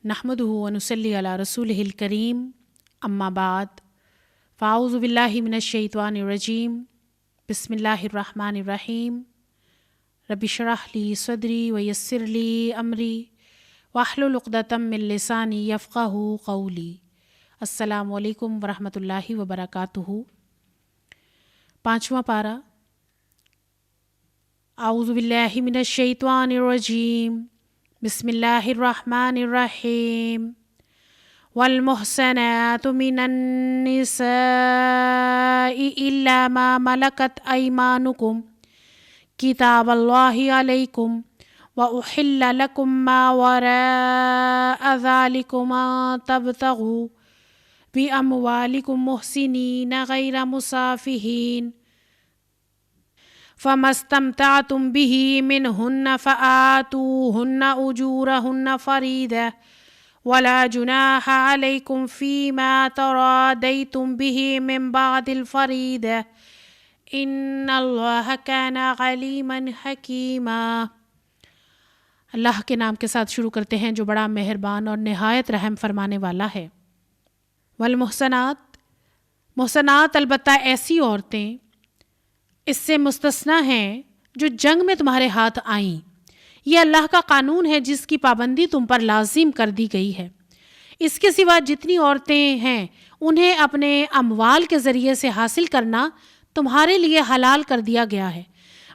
نحمدہ ونصلی علی رسولہ الکریم اما بعد فاعوذ باللہ من الشیطان الرجیم بسم اللہ الرحمن الرحیم رب اشرح لی صدری ویسر لی امری واحلل عقدۃ من لسانی یفقہوا قولی۔ السلام علیکم ورحمۃ اللہ وبرکاتہ۔ 5واں پارہ۔ اعوذ باللہ من الشیطان الرجیم بسم اللہ الرحمن الرحیم۔ والمحصنات من النساء الا ما ملکت ایمانکم کتاب اللہ علیکم واحل لکم ما وراء ذلکم ان تبتغوا باموالکم محسنین غیر مسافحین فما استمتعتم به منهن فآتوهن أجورهن فريضة ولا جناح عليكم فيما تراضيتم به من بعد الفريضة إن الله كان عليما حكيما۔ اللہ کے نام کے ساتھ شروع کرتے ہیں جو بڑا مہربان اور نہایت رحم فرمانے والا ہے۔ والمحصنات، محصنات البتہ ایسی عورتیں اس سے مستثنیٰ ہیں جو جنگ میں تمہارے ہاتھ آئیں۔ یہ اللہ کا قانون ہے جس کی پابندی تم پر لازم کر دی گئی ہے۔ اس کے سوا جتنی عورتیں ہیں انہیں اپنے اموال کے ذریعے سے حاصل کرنا تمہارے لیے حلال کر دیا گیا ہے،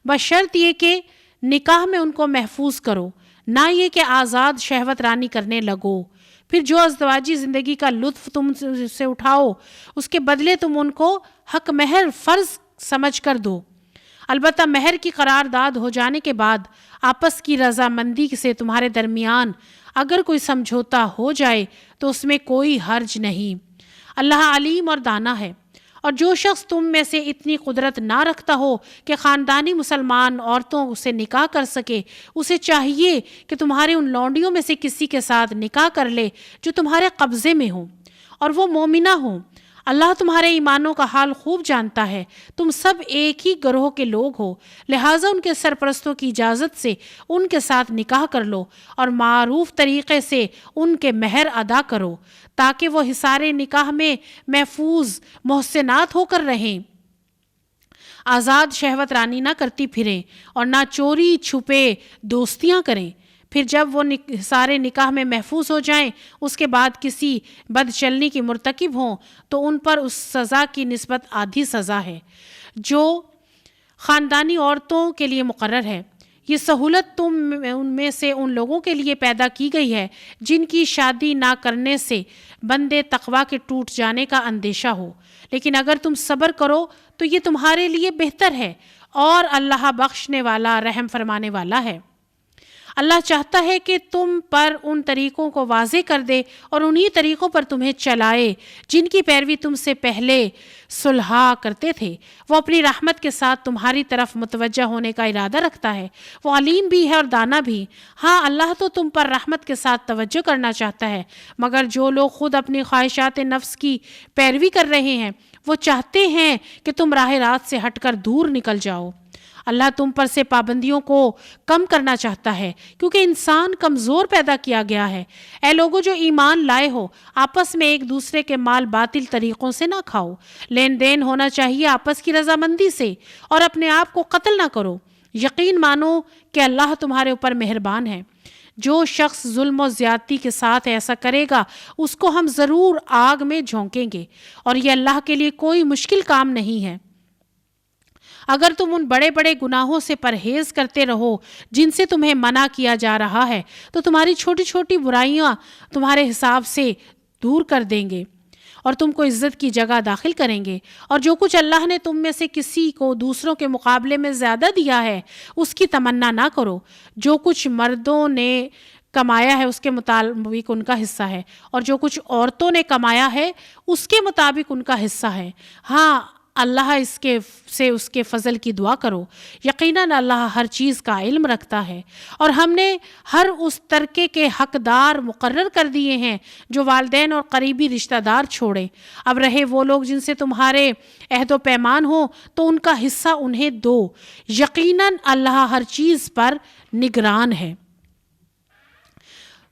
بشرط یہ کہ نکاح میں ان کو محفوظ کرو، نہ یہ کہ آزاد شہوت رانی کرنے لگو۔ پھر جو ازدواجی زندگی کا لطف تم سے اٹھاؤ اس کے بدلے تم ان کو حق مہر فرض سمجھ کر دو۔ البتہ مہر کی قرارداد ہو جانے کے بعد آپس کی رضامندی سے تمہارے درمیان اگر کوئی سمجھوتا ہو جائے تو اس میں کوئی حرج نہیں۔ اللہ علیم اور دانا ہے۔ اور جو شخص تم میں سے اتنی قدرت نہ رکھتا ہو کہ خاندانی مسلمان عورتوں سے نکاح کر سکے، اسے چاہیے کہ تمہارے ان لونڈیوں میں سے کسی کے ساتھ نکاح کر لے جو تمہارے قبضے میں ہوں اور وہ مومنہ ہوں۔ اللہ تمہارے ایمانوں کا حال خوب جانتا ہے۔ تم سب ایک ہی گروہ کے لوگ ہو، لہٰذا ان کے سرپرستوں کی اجازت سے ان کے ساتھ نکاح کر لو اور معروف طریقے سے ان کے مہر ادا کرو تاکہ وہ حصار نکاح میں محفوظ محسنات ہو کر رہیں، آزاد شہوت رانی نہ کرتی پھریں اور نہ چوری چھپے دوستیاں کریں۔ پھر جب وہ سارے نکاح میں محفوظ ہو جائیں اس کے بعد کسی بد چلنی کی مرتکب ہوں تو ان پر اس سزا کی نسبت آدھی سزا ہے جو خاندانی عورتوں کے لیے مقرر ہے۔ یہ سہولت تم ان میں سے ان لوگوں کے لیے پیدا کی گئی ہے جن کی شادی نہ کرنے سے بندے تقویٰ کے ٹوٹ جانے کا اندیشہ ہو، لیکن اگر تم صبر کرو تو یہ تمہارے لیے بہتر ہے، اور اللہ بخشنے والا رحم فرمانے والا ہے۔ اللہ چاہتا ہے کہ تم پر ان طریقوں کو واضح کر دے اور انہی طریقوں پر تمہیں چلائے جن کی پیروی تم سے پہلے صلحاء کرتے تھے۔ وہ اپنی رحمت کے ساتھ تمہاری طرف متوجہ ہونے کا ارادہ رکھتا ہے، وہ علیم بھی ہے اور دانا بھی۔ ہاں، اللہ تو تم پر رحمت کے ساتھ توجہ کرنا چاہتا ہے، مگر جو لوگ خود اپنی خواہشات نفس کی پیروی کر رہے ہیں وہ چاہتے ہیں کہ تم راہ راست سے ہٹ کر دور نکل جاؤ۔ اللہ تم پر سے پابندیوں کو کم کرنا چاہتا ہے کیونکہ انسان کمزور پیدا کیا گیا ہے۔ اے لوگو جو ایمان لائے ہو، آپس میں ایک دوسرے کے مال باطل طریقوں سے نہ کھاؤ، لین دین ہونا چاہیے آپس کی رضامندی سے، اور اپنے آپ کو قتل نہ کرو۔ یقین مانو کہ اللہ تمہارے اوپر مہربان ہے۔ جو شخص ظلم و زیادتی کے ساتھ ایسا کرے گا اس کو ہم ضرور آگ میں جھونکیں گے، اور یہ اللہ کے لیے کوئی مشکل کام نہیں ہے۔ اگر تم ان بڑے بڑے گناہوں سے پرہیز کرتے رہو جن سے تمہیں منع کیا جا رہا ہے تو تمہاری چھوٹی چھوٹی برائیاں تمہارے حساب سے دور کر دیں گے اور تم کو عزت کی جگہ داخل کریں گے۔ اور جو کچھ اللہ نے تم میں سے کسی کو دوسروں کے مقابلے میں زیادہ دیا ہے اس کی تمنا نہ کرو۔ جو کچھ مردوں نے کمایا ہے اس کے مطابق ان کا حصہ ہے، اور جو کچھ عورتوں نے کمایا ہے اس کے مطابق ان کا حصہ ہے۔ ہاں، اللہ اس کے فضل کی دعا کرو، یقیناً اللہ ہر چیز کا علم رکھتا ہے۔ اور ہم نے ہر اس ترکے کے حقدار مقرر کر دیے ہیں جو والدین اور قریبی رشتہ دار چھوڑے۔ اب رہے وہ لوگ جن سے تمہارے عہد و پیمان ہو تو ان کا حصہ انہیں دو، یقیناً اللہ ہر چیز پر نگران ہے۔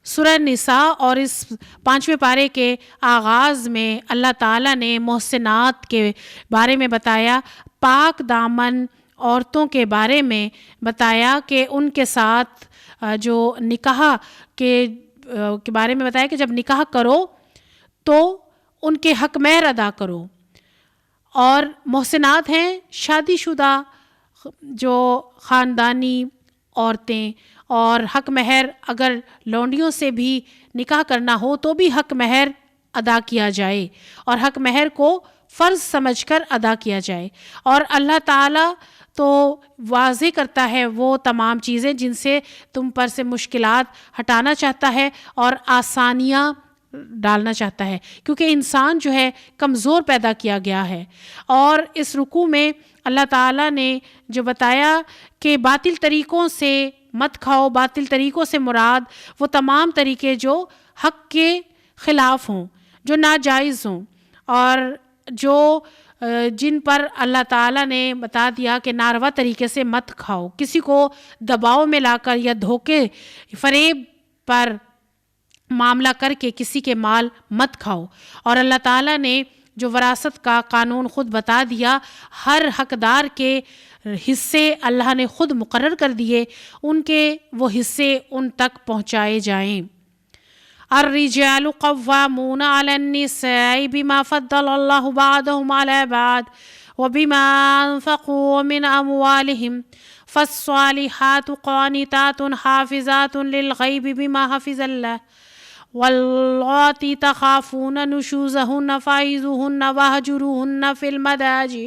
سورہ نساء اور اس 5ویں پارے کے آغاز میں اللہ تعالیٰ نے محسنات کے بارے میں بتایا، پاک دامن عورتوں کے بارے میں بتایا کہ ان کے ساتھ جو نکاح کے بارے میں بتایا کہ جب نکاح کرو تو ان کے حق مہر ادا کرو. اور محسنات ہیں شادی شدہ جو خاندانی عورتیں، اور حق مہر اگر لونڈیوں سے بھی نکاح کرنا ہو تو بھی حق مہر ادا کیا جائے، اور حق مہر کو فرض سمجھ کر ادا کیا جائے. اور اللہ تعالیٰ تو واضح کرتا ہے وہ تمام چیزیں جن سے تم پر سے مشکلات ہٹانا چاہتا ہے اور آسانیاں ڈالنا چاہتا ہے، کیونکہ انسان جو ہے کمزور پیدا کیا گیا ہے. اور اس رکوع میں اللہ تعالیٰ نے جو بتایا کہ باطل طریقوں سے مت کھاؤ، باطل طریقوں سے مراد وہ تمام طریقے جو حق کے خلاف ہوں، جو ناجائز ہوں، اور جو جن پر اللہ تعالیٰ نے بتا دیا کہ ناروا طریقے سے مت کھاؤ. کسی کو دباؤ میں لا کر یا دھوکے فریب پر معاملہ کر کے کسی کے مال مت کھاؤ. اور اللہ تعالیٰ نے جو وراثت کا قانون خود بتا دیا، ہر حقدار کے حصے اللہ نے خود مقرر کر دیے، ان کے وہ حصے ان تک پہنچائے جائیں. الرجال قوامون علی النساء بما فضل اللہ بعضهم علی بعض وبما انفقوا من اموالهم فالصالحات قانتات حافظات للغیب بما حفظ اللہ واللاتي تخافون نشوزهن فعظوهن واهجروهن في المضاجع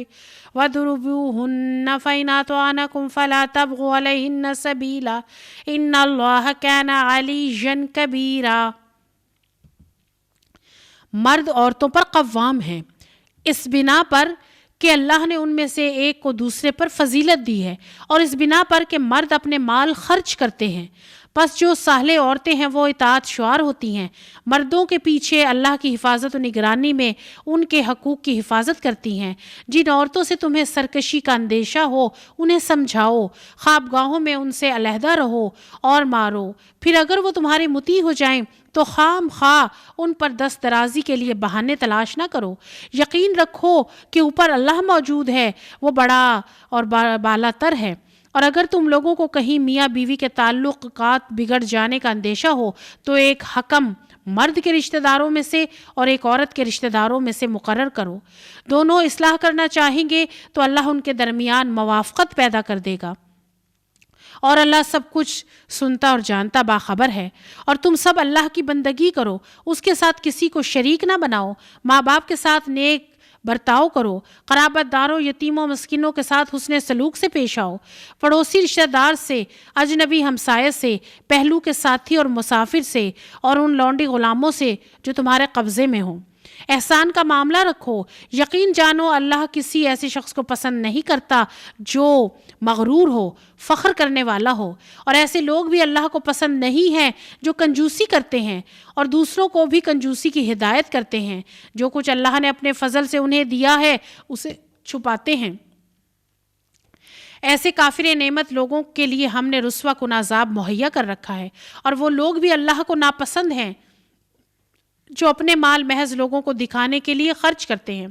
واضربوهن فإن أطعنكم فلا تبغوا عليهن سبيلا إن الله كان عليا كبيرا. مرد عورتوں پر قوام ہیں اس بنا پر کہ اللہ نے ان میں سے ایک کو دوسرے پر فضیلت دی ہے، اور اس بنا پر کہ مرد اپنے مال خرچ کرتے ہیں. پس جو صالح عورتیں ہیں وہ اطاعت شعار ہوتی ہیں، مردوں کے پیچھے اللہ کی حفاظت و نگرانی میں ان کے حقوق کی حفاظت کرتی ہیں. جن عورتوں سے تمہیں سرکشی کا اندیشہ ہو انہیں سمجھاؤ، خوابگاہوں میں ان سے علیحدہ رہو اور مارو. پھر اگر وہ تمہارے مطیع ہو جائیں تو خام خواہ ان پر دست درازی کے لیے بہانے تلاش نہ کرو. یقین رکھو کہ اوپر اللہ موجود ہے، وہ بڑا اور بالا تر ہے. اور اگر تم لوگوں کو کہیں میاں بیوی کے تعلقات بگڑ جانے کا اندیشہ ہو تو ایک حکم مرد کے رشتہ داروں میں سے اور ایک عورت کے رشتہ داروں میں سے مقرر کرو. دونوں اصلاح کرنا چاہیں گے تو اللہ ان کے درمیان موافقت پیدا کر دے گا، اور اللہ سب کچھ سنتا اور جانتا باخبر ہے. اور تم سب اللہ کی بندگی کرو، اس کے ساتھ کسی کو شریک نہ بناؤ. ماں باپ کے ساتھ نیک برتاؤ کرو، قرابت داروں، یتیموں، مسکینوں کے ساتھ حسن سلوک سے پیش آؤ. پڑوسی رشتہ دار سے، اجنبی ہمسائے سے، پہلو کے ساتھی اور مسافر سے، اور ان لونڈی غلاموں سے جو تمہارے قبضے میں ہوں. احسان کا معاملہ رکھو. یقین جانو اللہ کسی ایسے شخص کو پسند نہیں کرتا جو مغرور ہو، فخر کرنے والا ہو. اور ایسے لوگ بھی اللہ کو پسند نہیں ہیں جو کنجوسی کرتے ہیں اور دوسروں کو بھی کنجوسی کی ہدایت کرتے ہیں. جو کچھ اللہ نے اپنے فضل سے انہیں دیا ہے اسے چھپاتے ہیں. ایسے کافر نعمت لوگوں کے لیے ہم نے رسوا کن عذاب مہیا کر رکھا ہے. اور وہ لوگ بھی اللہ کو ناپسند ہیں جو اپنے مال محض لوگوں کو دکھانے کے لیے خرچ کرتے ہیں،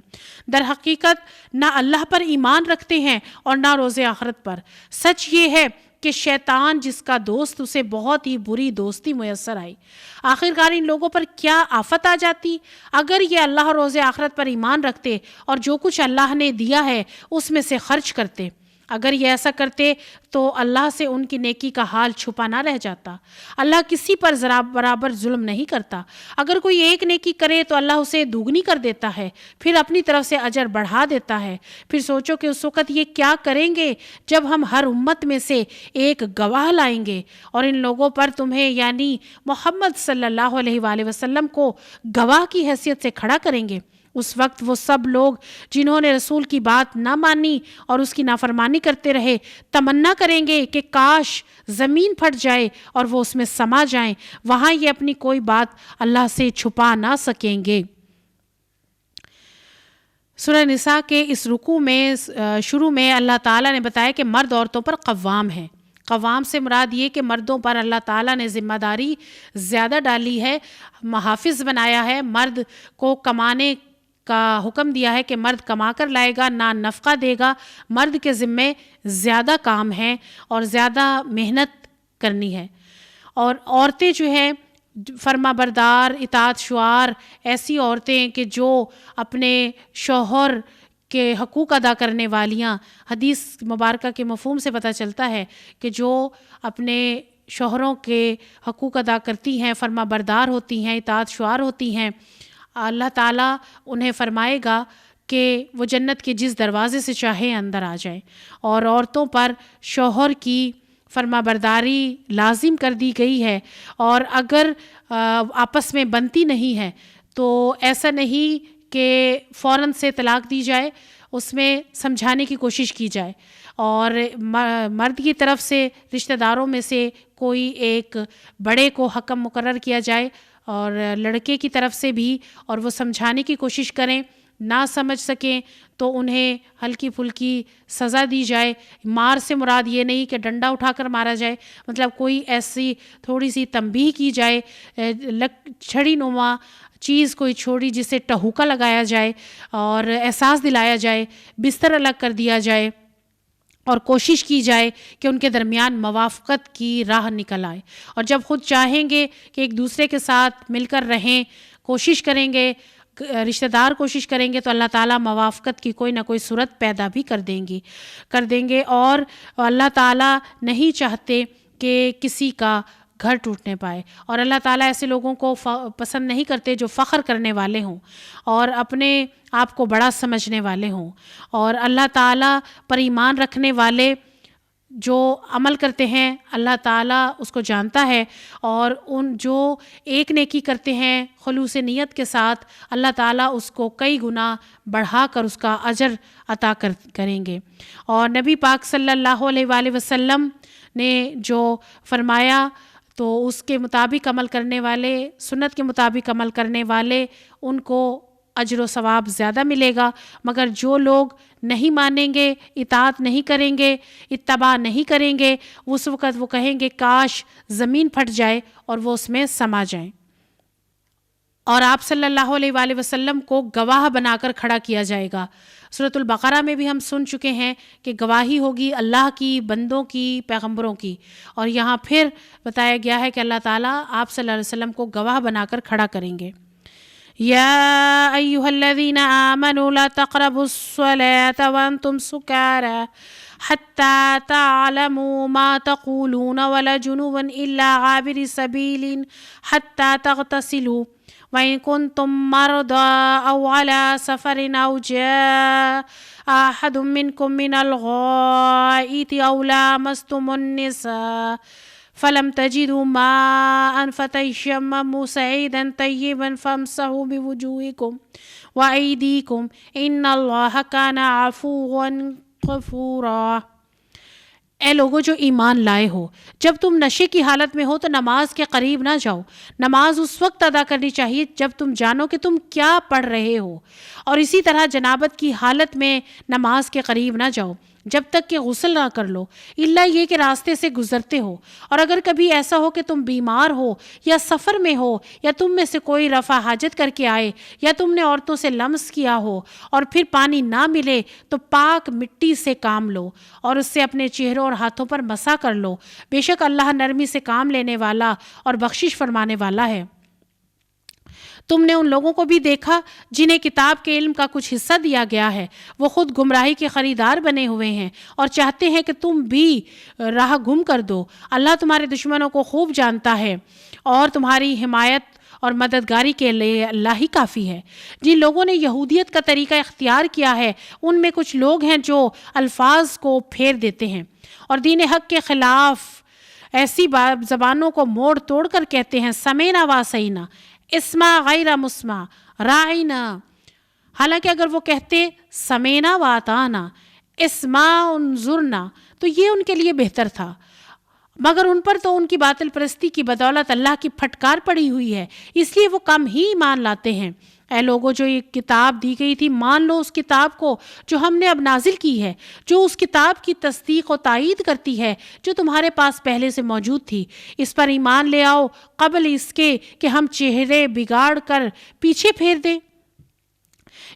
در حقیقت نہ اللہ پر ایمان رکھتے ہیں اور نہ روز آخرت پر. سچ یہ ہے کہ شیطان جس کا دوست اسے بہت ہی بری دوستی میسر آئی. آخرکار ان لوگوں پر کیا آفت آ جاتی اگر یہ اللہ اور روز آخرت پر ایمان رکھتے اور جو کچھ اللہ نے دیا ہے اس میں سے خرچ کرتے. اگر یہ ایسا کرتے تو اللہ سے ان کی نیکی کا حال چھپا نہ رہ جاتا. اللہ کسی پر برابر ظلم نہیں کرتا. اگر کوئی ایک نیکی کرے تو اللہ اسے دوگنی کر دیتا ہے، پھر اپنی طرف سے اجر بڑھا دیتا ہے. پھر سوچو کہ اس وقت یہ کیا کریں گے جب ہم ہر امت میں سے ایک گواہ لائیں گے اور ان لوگوں پر تمہیں یعنی محمد صلی اللہ علیہ وآلہ وسلم کو گواہ کی حیثیت سے کھڑا کریں گے. اس وقت وہ سب لوگ جنہوں نے رسول کی بات نہ مانی اور اس کی نافرمانی کرتے رہے تمنا کریں گے کہ کاش زمین پھٹ جائے اور وہ اس میں سما جائیں. وہاں یہ اپنی کوئی بات اللہ سے چھپا نہ سکیں گے. سورہ نساء کے اس رکوع میں شروع میں اللہ تعالیٰ نے بتایا کہ مرد عورتوں پر قوام ہیں. قوام سے مراد یہ کہ مردوں پر اللہ تعالیٰ نے ذمہ داری زیادہ ڈالی ہے، محافظ بنایا ہے، مرد کو کمانے کا حکم دیا ہے کہ مرد کما کر لائے گا، نہ نفقہ دے گا، مرد کے ذمے زیادہ کام ہے اور زیادہ محنت کرنی ہے۔ اور عورتیں جو ہیں فرما بردار، اطاعت شعار، ایسی عورتیں کہ جو اپنے شوہر کے حقوق ادا کرنے والیاں، حدیث مبارکہ کے مفہوم سے پتہ چلتا ہے کہ جو اپنے شوہروں کے حقوق ادا کرتی ہیں، فرما بردار ہوتی ہیں، اطاعت شعار ہوتی ہیں، اللہ تعالیٰ انہیں فرمائے گا کہ وہ جنت کے جس دروازے سے چاہے اندر آ جائیں۔ اور عورتوں پر شوہر کی فرما برداری لازم کر دی گئی ہے، اور اگر آپس میں بنتی نہیں ہے تو ایسا نہیں کہ فوراً سے طلاق دی جائے، اس میں سمجھانے کی کوشش کی جائے، اور مرد کی طرف سے رشتہ داروں میں سے کوئی ایک بڑے کو حکم مقرر کیا جائے، اور لڑکے کی طرف سے بھی، اور وہ سمجھانے کی کوشش کریں، نہ سمجھ سکیں تو انہیں ہلکی پھلکی سزا دی جائے۔ مار سے مراد یہ نہیں کہ ڈنڈا اٹھا کر مارا جائے، مطلب کوئی ایسی تھوڑی سی تنبیہ کی جائے، چھڑی نما چیز کوئی چھوڑی جسے ٹہوکا لگایا جائے اور احساس دلایا جائے، بستر الگ کر دیا جائے، اور کوشش کی جائے کہ ان کے درمیان موافقت کی راہ نکل آئے۔ اور جب خود چاہیں گے کہ ایک دوسرے کے ساتھ مل کر رہیں، کوشش کریں گے، رشتہ دار کوشش کریں گے، تو اللہ تعالیٰ موافقت کی کوئی نہ کوئی صورت پیدا بھی کر دیں گے۔ اور اللہ تعالیٰ نہیں چاہتے کہ کسی کا گھر ٹوٹنے پائے، اور اللہ تعالیٰ ایسے لوگوں کو پسند نہیں کرتے جو فخر کرنے والے ہوں اور اپنے آپ کو بڑا سمجھنے والے ہوں۔ اور اللہ تعالیٰ پر ایمان رکھنے والے جو عمل کرتے ہیں اللہ تعالیٰ اس کو جانتا ہے، اور ان جو ایک نیکی کرتے ہیں خلوص نیت کے ساتھ، اللہ تعالیٰ اس کو کئی گنا بڑھا کر اس کا اجر عطا کریں گے۔ اور نبی پاک صلی اللہ علیہ وآلہ وسلم نے جو فرمایا تو اس کے مطابق عمل کرنے والے، سنت کے مطابق عمل کرنے والے، ان کو اجر و ثواب زیادہ ملے گا، مگر جو لوگ نہیں مانیں گے، اطاعت نہیں کریں گے، اتباع نہیں کریں گے، اس وقت وہ کہیں گے کاش زمین پھٹ جائے اور وہ اس میں سما جائیں۔ اور آپ صلی اللہ علیہ وآلہ وسلم کو گواہ بنا کر کھڑا کیا جائے گا۔ سورۃ البقرہ میں بھی ہم سن چکے ہیں کہ گواہی ہوگی اللہ کی، بندوں کی، پیغمبروں کی، اور یہاں پھر بتایا گیا ہے کہ اللہ تعالیٰ آپ صلی اللہ علیہ وسلم کو گواہ بنا کر کھڑا کریں گے۔ یا ایھا الذین آمنوا لا تقربوا الصلاة وانتم سکارى حتى تعلموا ما تقولون ولا جنبا الا عابر سبیل حتى تغتسلوا وإن كنتم مرضى أو على سفر أو جاء أحد منكم من الغائط أو لامستم النساء فلم تجدوا ماء فتيمموا صعيدا طيبا فامسحوا بوجوهكم وأيديكم إن الله كان عفوا غفورا۔ اے لوگو جو ایمان لائے ہو، جب تم نشے کی حالت میں ہو تو نماز کے قریب نہ جاؤ۔ نماز اس وقت ادا کرنی چاہیے جب تم جانو کہ تم کیا پڑھ رہے ہو، اور اسی طرح جنابت کی حالت میں نماز کے قریب نہ جاؤ جب تک کہ غسل نہ کر لو، الا یہ کہ راستے سے گزرتے ہو، اور اگر کبھی ایسا ہو کہ تم بیمار ہو یا سفر میں ہو، یا تم میں سے کوئی رفع حاجت کر کے آئے، یا تم نے عورتوں سے لمس کیا ہو اور پھر پانی نہ ملے، تو پاک مٹی سے کام لو اور اس سے اپنے چہروں اور ہاتھوں پر مسح کر لو۔ بے شک اللہ نرمی سے کام لینے والا اور بخشش فرمانے والا ہے۔ تم نے ان لوگوں کو بھی دیکھا جنہیں کتاب کے علم کا کچھ حصہ دیا گیا ہے، وہ خود گمراہی کے خریدار بنے ہوئے ہیں اور چاہتے ہیں کہ تم بھی راہ گم کر دو۔ اللہ تمہارے دشمنوں کو خوب جانتا ہے اور تمہاری حمایت اور مددگاری کے لیے اللہ ہی کافی ہے۔ جن لوگوں نے یہودیت کا طریقہ اختیار کیا ہے، ان میں کچھ لوگ ہیں جو الفاظ کو پھیر دیتے ہیں اور دین حق کے خلاف ایسی زبانوں کو موڑ توڑ کر کہتے ہیں سمینا واسینا، اسما غیر مسمع، رائنا، حالانکہ اگر وہ کہتے سمینا واتانا، اسما انظرنا، تو یہ ان کے لیے بہتر تھا۔ مگر ان پر تو ان کی باطل پرستی کی بدولت اللہ کی پھٹکار پڑی ہوئی ہے، اس لیے وہ کم ہی ایمان لاتے ہیں۔ اے لوگوں، جو یہ کتاب دی گئی تھی مان لو اس کتاب کو جو ہم نے اب نازل کی ہے، جو اس کتاب کی تصدیق و تائید کرتی ہے جو تمہارے پاس پہلے سے موجود تھی۔ اس پر ایمان لے آؤ قبل اس کے کہ ہم چہرے بگاڑ کر پیچھے پھیر دیں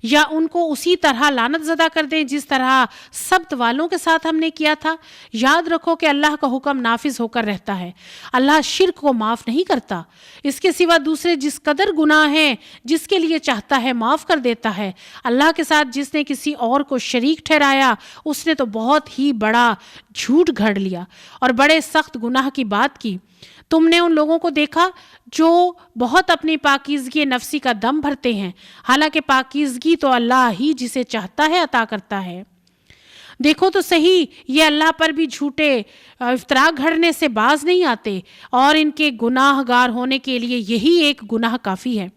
یا ان کو اسی طرح لعنت زدہ کر دیں جس طرح سبت والوں کے ساتھ ہم نے کیا تھا۔ یاد رکھو کہ اللہ کا حکم نافذ ہو کر رہتا ہے، اللہ شرک کو معاف نہیں کرتا۔ اس کے سوا دوسرے جس قدر گناہ ہیں جس کے لیے چاہتا ہے معاف کر دیتا ہے۔ اللہ کے ساتھ جس نے کسی اور کو شریک ٹھہرایا اس نے تو بہت ہی بڑا جھوٹ گھڑ لیا اور بڑے سخت گناہ کی بات کی۔ تم نے ان لوگوں کو دیکھا جو بہت اپنی پاکیزگی نفسی کا دم بھرتے ہیں، حالانکہ پاکیزگی تو اللہ ہی جسے چاہتا ہے عطا کرتا ہے۔ دیکھو تو صحیح، یہ اللہ پر بھی جھوٹے افطرا گھڑنے سے باز نہیں آتے، اور ان کے گناہ گار ہونے کے لیے یہی ایک گناہ کافی ہے۔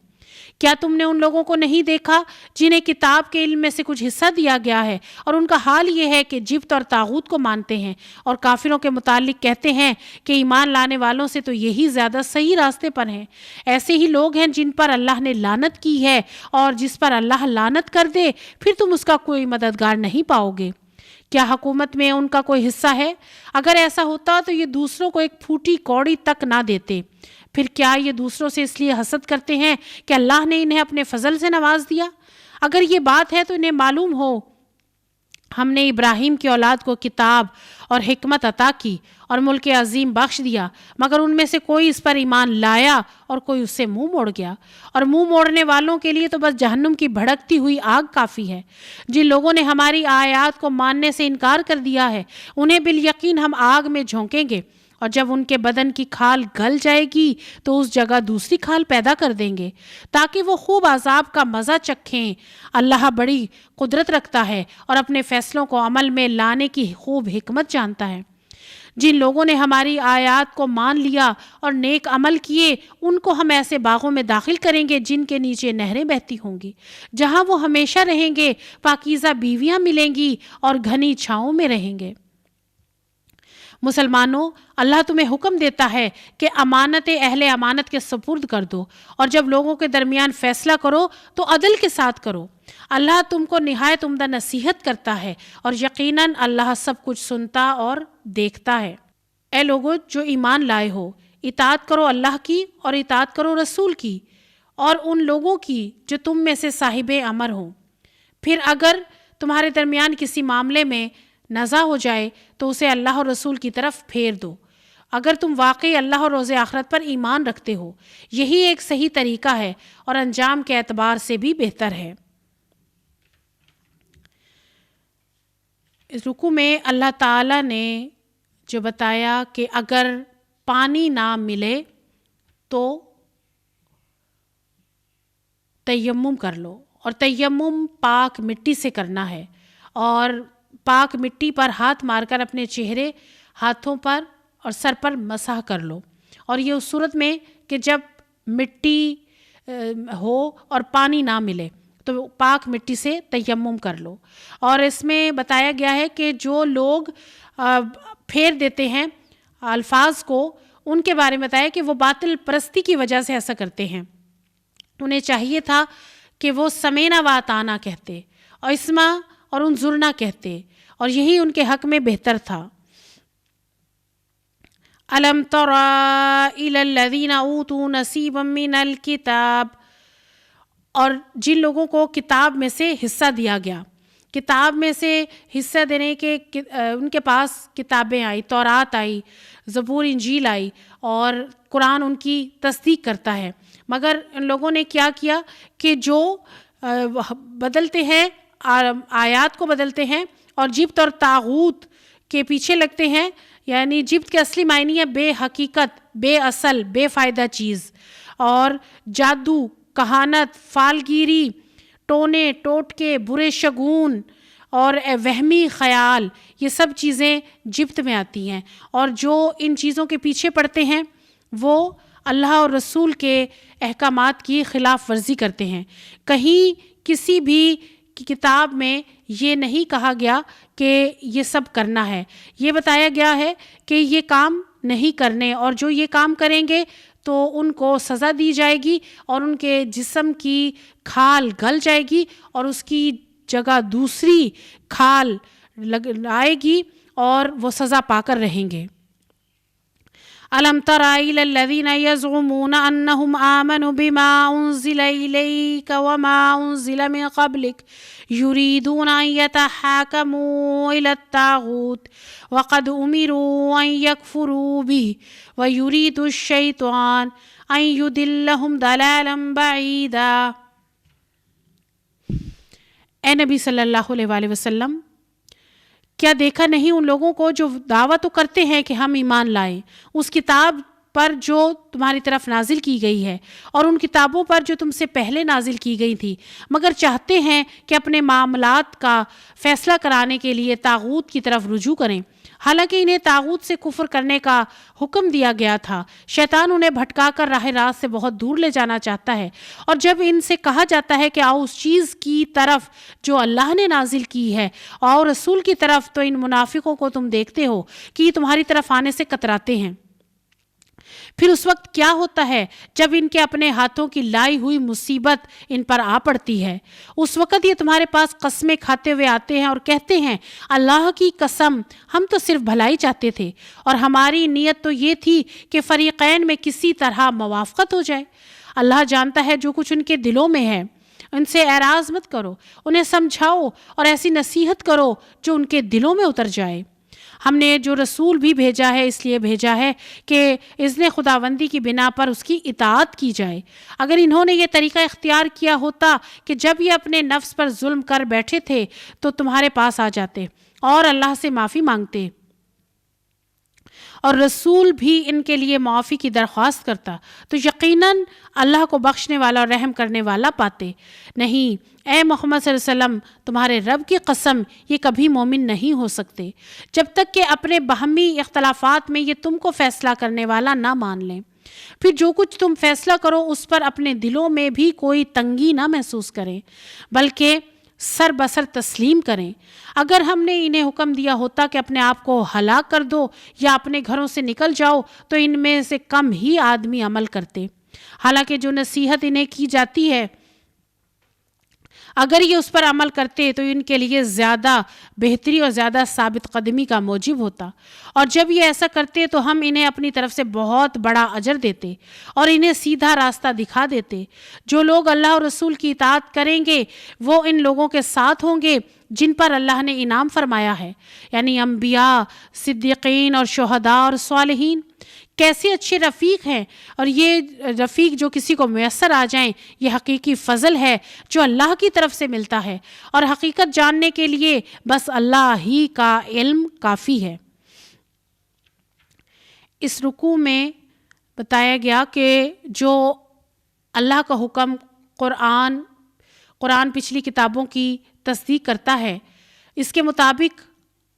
کیا تم نے ان لوگوں کو نہیں دیکھا جنہیں کتاب کے علم میں سے کچھ حصہ دیا گیا ہے اور ان کا حال یہ ہے کہ جبت اور طاغوت کو مانتے ہیں اور کافروں کے متعلق کہتے ہیں کہ ایمان لانے والوں سے تو یہی زیادہ صحیح راستے پر ہیں۔ ایسے ہی لوگ ہیں جن پر اللہ نے لعنت کی ہے، اور جس پر اللہ لعنت کر دے پھر تم اس کا کوئی مددگار نہیں پاؤ گے۔ کیا حکومت میں ان کا کوئی حصہ ہے؟ اگر ایسا ہوتا تو یہ دوسروں کو ایک پھوٹی کوڑی تک نہ دیتے۔ پھر کیا یہ دوسروں سے اس لیے حسد کرتے ہیں کہ اللہ نے انہیں اپنے فضل سے نواز دیا؟ اگر یہ بات ہے تو انہیں معلوم ہو ہم نے ابراہیم کی اولاد کو کتاب اور حکمت عطا کی اور ملک عظیم بخش دیا، مگر ان میں سے کوئی اس پر ایمان لایا اور کوئی اس سے منہ موڑ گیا، اور منہ موڑنے والوں کے لیے تو بس جہنم کی بھڑکتی ہوئی آگ کافی ہے۔ جن لوگوں نے ہماری آیات کو ماننے سے انکار کر دیا ہے انہیں بالیقین ہم آگ میں جھونکیں گے، اور جب ان کے بدن کی کھال گل جائے گی تو اس جگہ دوسری کھال پیدا کر دیں گے تاکہ وہ خوب عذاب کا مزہ چکھیں۔ اللہ بڑی قدرت رکھتا ہے اور اپنے فیصلوں کو عمل میں لانے کی خوب حکمت جانتا ہے۔ جن لوگوں نے ہماری آیات کو مان لیا اور نیک عمل کیے ان کو ہم ایسے باغوں میں داخل کریں گے جن کے نیچے نہریں بہتی ہوں گی، جہاں وہ ہمیشہ رہیں گے، پاکیزہ بیویاں ملیں گی اور گھنی چھاؤں میں رہیں گے۔ مسلمانوں، اللہ تمہیں حکم دیتا ہے کہ امانت اہل امانت کے سپرد کر دو، اور جب لوگوں کے درمیان فیصلہ کرو تو عدل کے ساتھ کرو۔ اللہ تم کو نہایت عمدہ نصیحت کرتا ہے اور یقیناً اللہ سب کچھ سنتا اور دیکھتا ہے۔ اے لوگو جو ایمان لائے ہو، اطاعت کرو اللہ کی اور اطاعت کرو رسول کی اور ان لوگوں کی جو تم میں سے صاحب امر ہوں۔ پھر اگر تمہارے درمیان کسی معاملے میں نزاع ہو جائے تو اسے اللہ اور رسول کی طرف پھیر دو، اگر تم واقعی اللہ اور روز آخرت پر ایمان رکھتے ہو۔ یہی ایک صحیح طریقہ ہے اور انجام کے اعتبار سے بھی بہتر ہے۔ اس رکوع میں اللہ تعالیٰ نے جو بتایا کہ اگر پانی نہ ملے تو تیمم کر لو، اور تیمم پاک مٹی سے کرنا ہے، اور پاک مٹی پر ہاتھ مار کر اپنے چہرے، ہاتھوں پر اور سر پر مسح کر لو، اور یہ اس صورت میں کہ جب مٹی ہو اور پانی نہ ملے تو پاک مٹی سے تیمم کر لو۔ اور اس میں بتایا گیا ہے کہ جو لوگ پھیر دیتے ہیں الفاظ کو، ان کے بارے میں بتایا کہ وہ باطل پرستی کی وجہ سے ایسا کرتے ہیں۔ انہیں چاہیے تھا کہ وہ سمینا و اطعنا کہتے اور اسما اور انظرنا کہتے، اور یہی ان کے حق میں بہتر تھا۔ الم تر الی الذین اوتوا نصیبا من الکتاب، اور جن لوگوں کو کتاب میں سے حصہ دیا گیا، کتاب میں سے حصہ دینے کے ان کے پاس کتابیں آئی، تورات آئی، زبور انجیل آئی، اور قرآن ان کی تصدیق کرتا ہے، مگر ان لوگوں نے کیا کیا کہ جو بدلتے ہیں، آیات کو بدلتے ہیں اور جبت اور طاغوت کے پیچھے لگتے ہیں۔ یعنی جبت کے اصلی معنی ہے بے حقیقت، بے اصل، بے فائدہ چیز، اور جادو، کہانت، فالگیری، ٹونے ٹوٹکے، برے شگون اور وہمی خیال، یہ سب چیزیں جبت میں آتی ہیں، اور جو ان چیزوں کے پیچھے پڑتے ہیں وہ اللہ اور رسول کے احکامات کی خلاف ورزی کرتے ہیں۔ کہیں کسی بھی کتاب میں یہ نہیں کہا گیا کہ یہ سب کرنا ہے، یہ بتایا گیا ہے کہ یہ کام نہیں کرنے، اور جو یہ کام کریں گے تو ان کو سزا دی جائے گی اور ان کے جسم کی کھال گل جائے گی اور اس کی جگہ دوسری کھال آئے گی اور وہ سزا پا کر رہیں گے۔ أَلَمْ تَرَ إِلَى الَّذِينَ يَزْعُمُونَ أَنَّهُمْ آمَنُوا بِمَا أُنزِلَ إِلَيْكَ وَمَا أُنزِلَ مِن قَبْلِكَ يُرِيدُونَ أَن يَتَحَاكَمُوا إِلَى الطَّاغُوتِ وَقَدْ أُمِرُوا أَن يَكْفُرُوا بِهِ وَيُرِيدُ الشَّيْطَانُ أَن يُضِلَّهُمْ ضَلَالًا بَعِيدًا۔ اے نبی صلی اللہ علیہ وآلہ وسلم، کیا دیکھا نہیں ان لوگوں کو جو دعویٰ تو کرتے ہیں کہ ہم ایمان لائیں اس کتاب پر جو تمہاری طرف نازل کی گئی ہے اور ان کتابوں پر جو تم سے پہلے نازل کی گئی تھی، مگر چاہتے ہیں کہ اپنے معاملات کا فیصلہ کرانے کے لیے طاغوت کی طرف رجوع کریں، حالانکہ انہیں طاغوت سے کفر کرنے کا حکم دیا گیا تھا۔ شیطان انہیں بھٹکا کر راہ راست سے بہت دور لے جانا چاہتا ہے، اور جب ان سے کہا جاتا ہے کہ آؤ اس چیز کی طرف جو اللہ نے نازل کی ہے اور رسول کی طرف، تو ان منافقوں کو تم دیکھتے ہو کہ یہ تمہاری طرف آنے سے کتراتے ہیں۔ پھر اس وقت کیا ہوتا ہے جب ان کے اپنے ہاتھوں کی لائی ہوئی مصیبت ان پر آ پڑتی ہے؟ اس وقت یہ تمہارے پاس قسمیں کھاتے ہوئے آتے ہیں اور کہتے ہیں اللہ کی قسم ہم تو صرف بھلائی چاہتے تھے اور ہماری نیت تو یہ تھی کہ فریقین میں کسی طرح موافقت ہو جائے۔ اللہ جانتا ہے جو کچھ ان کے دلوں میں ہے۔ ان سے اعراض مت کرو، انہیں سمجھاؤ اور ایسی نصیحت کرو جو ان کے دلوں میں اتر جائے۔ ہم نے جو رسول بھی بھیجا ہے اس لیے بھیجا ہے کہ اذن خداوندی کی بنا پر اس کی اطاعت کی جائے۔ اگر انہوں نے یہ طریقہ اختیار کیا ہوتا کہ جب یہ اپنے نفس پر ظلم کر بیٹھے تھے تو تمہارے پاس آ جاتے اور اللہ سے معافی مانگتے، اور رسول بھی ان کے لیے معافی کی درخواست کرتا، تو یقیناً اللہ کو بخشنے والا اور رحم کرنے والا پاتے۔ نہیں، اے محمد صلی اللہ علیہ وسلم، تمہارے رب کی قسم یہ کبھی مومن نہیں ہو سکتے جب تک کہ اپنے باہمی اختلافات میں یہ تم کو فیصلہ کرنے والا نہ مان لیں۔ پھر جو کچھ تم فیصلہ کرو اس پر اپنے دلوں میں بھی کوئی تنگی نہ محسوس کریں، بلکہ سر بسر تسلیم کریں۔ اگر ہم نے انہیں حکم دیا ہوتا کہ اپنے آپ کو ہلاک کر دو یا اپنے گھروں سے نکل جاؤ تو ان میں سے کم ہی آدمی عمل کرتے، حالانکہ جو نصیحت انہیں کی جاتی ہے اگر یہ اس پر عمل کرتے تو ان کے لیے زیادہ بہتری اور زیادہ ثابت قدمی کا موجب ہوتا، اور جب یہ ایسا کرتے تو ہم انہیں اپنی طرف سے بہت بڑا اجر دیتے اور انہیں سیدھا راستہ دکھا دیتے۔ جو لوگ اللہ اور رسول کی اطاعت کریں گے وہ ان لوگوں کے ساتھ ہوں گے جن پر اللہ نے انعام فرمایا ہے، یعنی انبیاء، صدیقین اور شہداء اور صالحین۔ کیسے اچھے رفیق ہیں، اور یہ رفیق جو کسی کو میسر آ جائیں یہ حقیقی فضل ہے جو اللہ کی طرف سے ملتا ہے، اور حقیقت جاننے کے لیے بس اللہ ہی کا علم کافی ہے۔ اس رکوع میں بتایا گیا کہ جو اللہ کا حکم قرآن پچھلی کتابوں کی تصدیق کرتا ہے، اس کے مطابق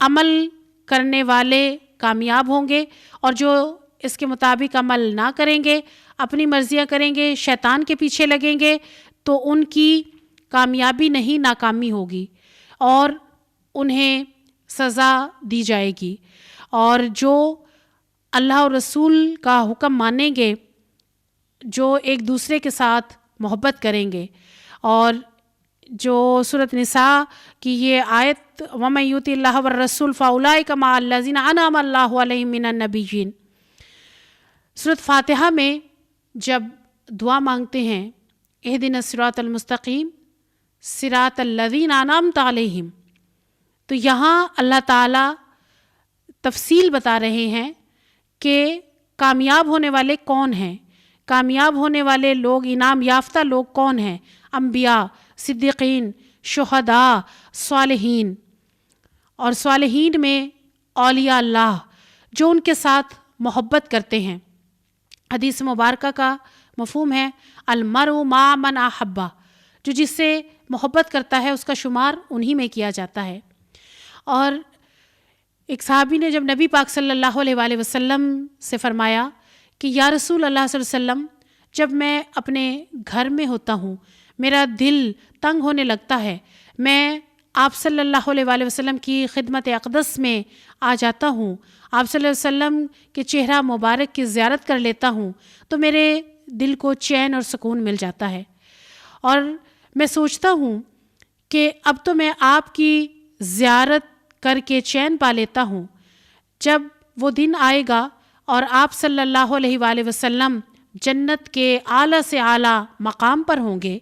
عمل کرنے والے کامیاب ہوں گے، اور جو اس کے مطابق عمل نہ کریں گے، اپنی مرضیاں کریں گے، شیطان کے پیچھے لگیں گے، تو ان کی کامیابی نہیں ناکامی ہوگی اور انہیں سزا دی جائے گی۔ اور جو اللہ اور رسول کا حکم مانیں گے، جو ایک دوسرے کے ساتھ محبت کریں گے، اور جو سورۃ نساء کی یہ آیت وَمَن یُطِع اللَّهَ وَالرَّسُولَ فَأُولَٰئِکَ مَعَ الَّذِینَ أَنْعَمَ اللَّهُ عَلَیْہِم مِّنَ النَّبِیِّینَ، سورۃ فاتحہ میں جب دعا مانگتے ہیں اہدنا الصراط المستقیم صراط الذین انعمت علیہم، تو یہاں اللہ تعالیٰ تفصیل بتا رہے ہیں کہ کامیاب ہونے والے کون ہیں، کامیاب ہونے والے لوگ، انعام یافتہ لوگ کون ہیں؟ انبیاء، صدیقین، شہداء، صالحین، اور صالحین میں اولیاء اللہ جو ان کے ساتھ محبت کرتے ہیں۔ حدیث مبارکہ کا مفہوم ہے المرء مع من احب، جو جس سے محبت کرتا ہے اس کا شمار انہی میں کیا جاتا ہے۔ اور ایک صحابی نے جب نبی پاک صلی اللہ علیہ وآلہ وسلم سے فرمایا کہ یا رسول اللہ صلی اللہ علیہ وسلم، جب میں اپنے گھر میں ہوتا ہوں میرا دل تنگ ہونے لگتا ہے، میں آپ صلی اللہ علیہ وآلہ وسلم کی خدمت اقدس میں آ جاتا ہوں، آپ صلی اللہ علیہ وسلم کے چہرہ مبارک کی زیارت کر لیتا ہوں، تو میرے دل کو چین اور سکون مل جاتا ہے، اور میں سوچتا ہوں کہ اب تو میں آپ کی زیارت کر کے چین پا لیتا ہوں۔ جب وہ دن آئے گا اور آپ صلی اللہ علیہ وآلہ وسلم جنت کے اعلیٰ سے اعلیٰ مقام پر ہوں گے،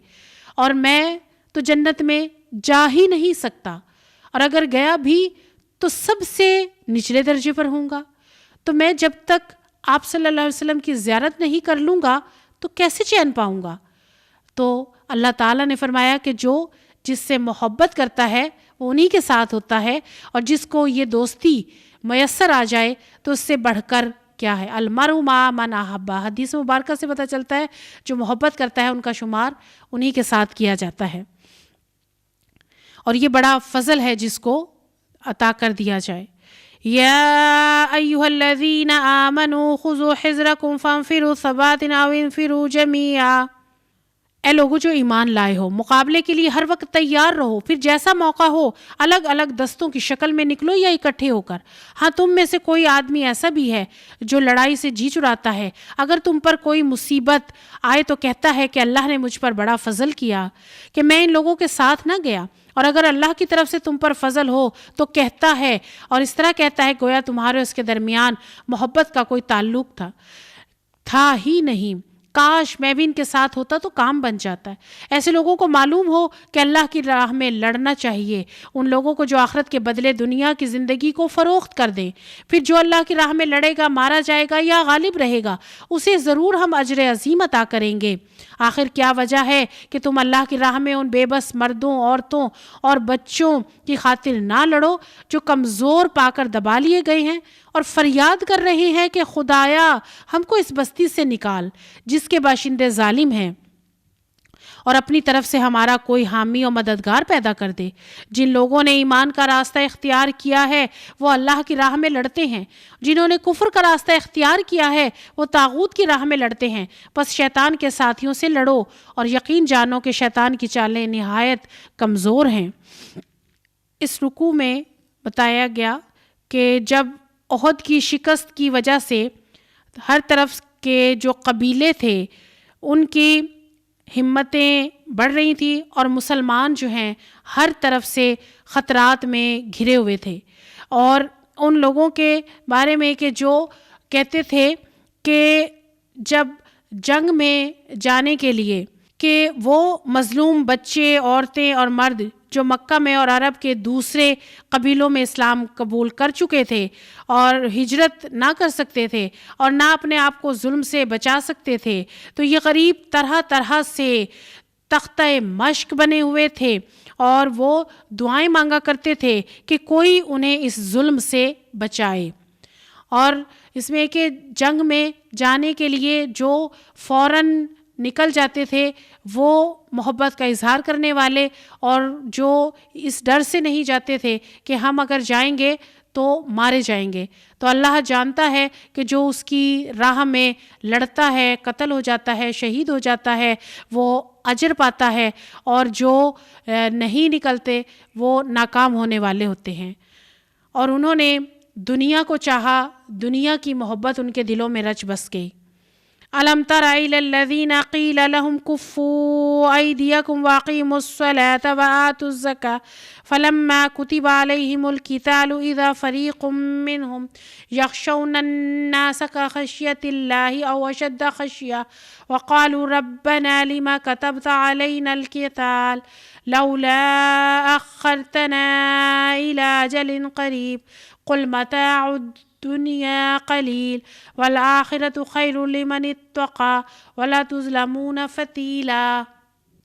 اور میں تو جنت میں جا ہی نہیں سکتا، اور اگر گیا بھی تو سب سے نچلے درجے پر ہوں گا، تو میں جب تک آپ صلی اللہ علیہ وسلم کی زیارت نہیں کر لوں گا تو کیسے چین پاؤں گا؟ تو اللہ تعالیٰ نے فرمایا کہ جو جس سے محبت کرتا ہے وہ انہی کے ساتھ ہوتا ہے، اور جس کو یہ دوستی میسر آ جائے تو اس سے بڑھ کر کیا ہے، المرء مع من احب۔ حدیث مبارکہ سے پتہ چلتا ہے جو محبت کرتا ہے ان کا شمار انہی کے ساتھ کیا جاتا ہے، اور یہ بڑا فضل ہے جس کو عطا کر دیا جائے۔ یا ایھا الذین آمنوا خذوا حذرکم فانفروا ثبات او انفروا جمیعا۔ اے لوگو جو ایمان لائے ہو، مقابلے کے لیے ہر وقت تیار رہو، پھر جیسا موقع ہو الگ الگ دستوں کی شکل میں نکلو یا اکٹھے ہو کر۔ ہاں، تم میں سے کوئی آدمی ایسا بھی ہے جو لڑائی سے جی چراتا ہے، اگر تم پر کوئی مصیبت آئے تو کہتا ہے کہ اللہ نے مجھ پر بڑا فضل کیا کہ میں ان لوگوں کے ساتھ نہ گیا، اور اگر اللہ کی طرف سے تم پر فضل ہو تو کہتا ہے، اور اس طرح کہتا ہے گویا تمہارے اس کے درمیان محبت کا کوئی تعلق تھا ہی نہیں، کاش میں بھی ان کے ساتھ ہوتا تو کام بن جاتا ہے۔ ایسے لوگوں کو معلوم ہو کہ اللہ کی راہ میں لڑنا چاہیے، ان لوگوں کو جو آخرت کے بدلے دنیا کی زندگی کو فروخت کر دیں، پھر جو اللہ کی راہ میں لڑے گا، مارا جائے گا یا غالب رہے گا، اسے ضرور ہم اجر عظیم عطا کریں گے۔ آخر کیا وجہ ہے کہ تم اللہ کی راہ میں ان بے بس مردوں، عورتوں اور بچوں کی خاطر نہ لڑو جو کمزور پا کر دبا لیے گئے ہیں اور فریاد کر رہے ہیں کہ خدایا ہم کو اس بستی سے نکال جس کے باشندے ظالم ہیں، اور اپنی طرف سے ہمارا کوئی حامی اور مددگار پیدا کر دے۔ جن لوگوں نے ایمان کا راستہ اختیار کیا ہے وہ اللہ کی راہ میں لڑتے ہیں، جنہوں نے کفر کا راستہ اختیار کیا ہے وہ طاغوت کی راہ میں لڑتے ہیں۔ پس شیطان کے ساتھیوں سے لڑو، اور یقین جانو کہ شیطان کی چالیں نہایت کمزور ہیں۔ اس رکوع میں بتایا گیا کہ جب احد کی شکست کی وجہ سے ہر طرف کے جو قبیلے تھے ان کی ہمتیں بڑھ رہی تھیں، اور مسلمان جو ہیں ہر طرف سے خطرات میں گھرے ہوئے تھے، اور ان لوگوں کے بارے میں کہ جو کہتے تھے کہ جب جنگ میں جانے کے لیے کہ وہ مظلوم بچے، عورتیں اور مرد جو مکہ میں اور عرب کے دوسرے قبیلوں میں اسلام قبول کر چکے تھے اور ہجرت نہ کر سکتے تھے اور نہ اپنے آپ کو ظلم سے بچا سکتے تھے، تو یہ غریب طرح طرح سے تختہ مشق بنے ہوئے تھے، اور وہ دعائیں مانگا کرتے تھے کہ کوئی انہیں اس ظلم سے بچائے۔ اور اس میں کہ جنگ میں جانے کے لیے جو فوراً نکل جاتے تھے وہ محبت کا اظہار کرنے والے، اور جو اس ڈر سے نہیں جاتے تھے کہ ہم اگر جائیں گے تو مارے جائیں گے، تو اللہ جانتا ہے کہ جو اس کی راہ میں لڑتا ہے، قتل ہو جاتا ہے، شہید ہو جاتا ہے، وہ اجر پاتا ہے، اور جو نہیں نکلتے وہ ناکام ہونے والے ہوتے ہیں۔ اور انہوں نے دنیا کو چاہا، دنیا کی محبت ان کے دلوں میں رچ بس گئی۔ أَلَمْ تَرَ إِلَى الَّذِينَ قِيلَ لَهُمْ كُفُّوا أَيْدِيَكُمْ وَأَقِيمُوا الصَّلَاةَ وَآتُوا الزَّكَاةَ فَلَمَّا كُتِبَ عَلَيْهِمُ الْقِتَالُ إِذَا فَرِيقٌ مِّنْهُمْ يَخْشَوْنَ النَّاسَ كَخَشْيَةِ اللَّهِ أَوْ أَشَدَّ خَشْيَةً وَقَالُوا رَبَّنَا لِمَ كَتَبْتَ عَلَيْنَا الْقِتَالَ لَوْلَا أَخَّرْتَنَا إِلَىٰ أَجَلٍ قَرِيبٍ قُلْ مَتَاعُ الدُّنْيَا قَلِيلٌ وَالْآخِرَةُ خَيْرٌ لِمَنِ اتَّقَىٰ وَلَا تُظْلَمُونَ فَتِيلًا۔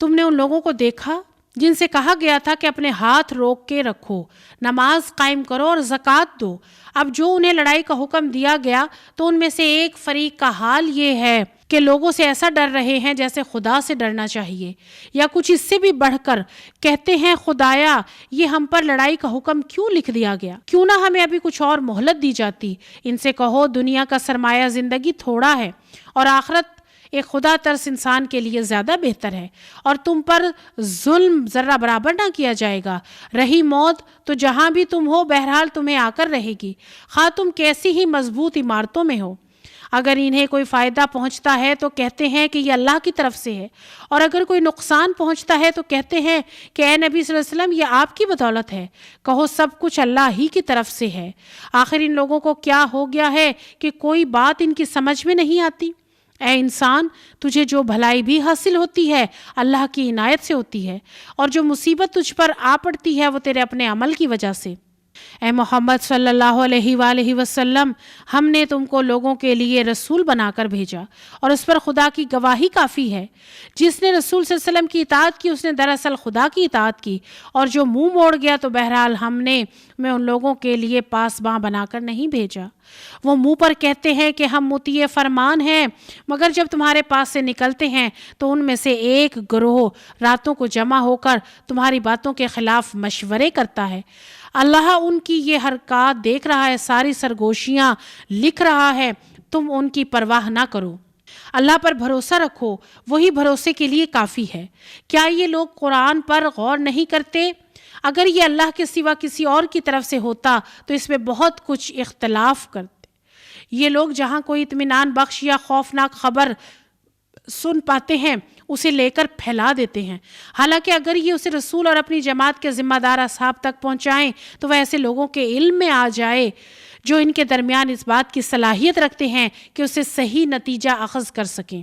تم نے ان لوگوں کو دیکھا جن سے کہا گیا تھا کہ اپنے ہاتھ روک کے رکھو، نماز قائم کرو اور زکوٰۃ دو۔ اب جو انہیں لڑائی کا حکم دیا گیا تو ان میں سے ایک فریق کا حال یہ ہے کہ لوگوں سے ایسا ڈر رہے ہیں جیسے خدا سے ڈرنا چاہیے، یا کچھ اس سے بھی بڑھ کر کہتے ہیں خدایا یہ ہم پر لڑائی کا حکم کیوں لکھ دیا گیا، کیوں نہ ہمیں ابھی کچھ اور مہلت دی جاتی۔ ان سے کہو دنیا کا سرمایہ زندگی تھوڑا ہے اور آخرت ایک خدا ترس انسان کے لیے زیادہ بہتر ہے، اور تم پر ظلم ذرہ برابر نہ کیا جائے گا۔ رہی موت تو جہاں بھی تم ہو بہرحال تمہیں آ کر رہے گی، خواہ تم کیسی ہی مضبوط عمارتوں میں ہو۔ اگر انہیں کوئی فائدہ پہنچتا ہے تو کہتے ہیں کہ یہ اللہ کی طرف سے ہے، اور اگر کوئی نقصان پہنچتا ہے تو کہتے ہیں کہ اے نبی صلی اللہ علیہ وسلم یہ آپ کی بدولت ہے۔ کہو سب کچھ اللہ ہی کی طرف سے ہے۔ آخر ان لوگوں کو کیا ہو گیا ہے کہ کوئی بات ان کی سمجھ میں نہیں آتی؟ اے انسان، تجھے جو بھلائی بھی حاصل ہوتی ہے اللہ کی عنایت سے ہوتی ہے، اور جو مصیبت تجھ پر آ پڑتی ہے وہ تیرے اپنے عمل کی وجہ سے۔ اے محمد صلی اللہ علیہ وآلہ وسلم، ہم نے تم کو لوگوں کے لیے رسول بنا کر بھیجا، اور اس پر خدا کی گواہی کافی ہے۔ جس نے رسول صلی اللہ علیہ وسلم کی اطاعت کی اس نے دراصل خدا کی اطاعت کی، اور جو منہ موڑ گیا تو بہرحال ہم نے ان لوگوں کے لیے پاسباں بنا کر نہیں بھیجا۔ وہ منہ پر کہتے ہیں کہ ہم مطیع فرمان ہیں، مگر جب تمہارے پاس سے نکلتے ہیں تو ان میں سے ایک گروہ راتوں کو جمع ہو کر تمہاری باتوں کے خلاف مشورے کرتا ہے۔ اللہ ان کی یہ حرکات دیکھ رہا ہے، ساری سرگوشیاں لکھ رہا ہے، تم ان کی پرواہ نہ کرو۔ اللہ پر بھروسہ رکھو، وہی بھروسے کے لیے کافی ہے۔ کیا یہ لوگ قرآن پر غور نہیں کرتے؟ اگر یہ اللہ کے سوا کسی اور کی طرف سے ہوتا تو اس میں بہت کچھ اختلاف کرتے۔ یہ لوگ جہاں کوئی اطمینان بخش یا خوفناک خبر سن پاتے ہیں اسے لے کر پھیلا دیتے ہیں، حالانکہ اگر یہ اسے رسول اور اپنی جماعت کے ذمہ دار اصحاب تک پہنچائیں تو وہ ایسے لوگوں کے علم میں آ جائے جو ان کے درمیان اس بات کی صلاحیت رکھتے ہیں کہ اسے صحیح نتیجہ اخذ کر سکیں۔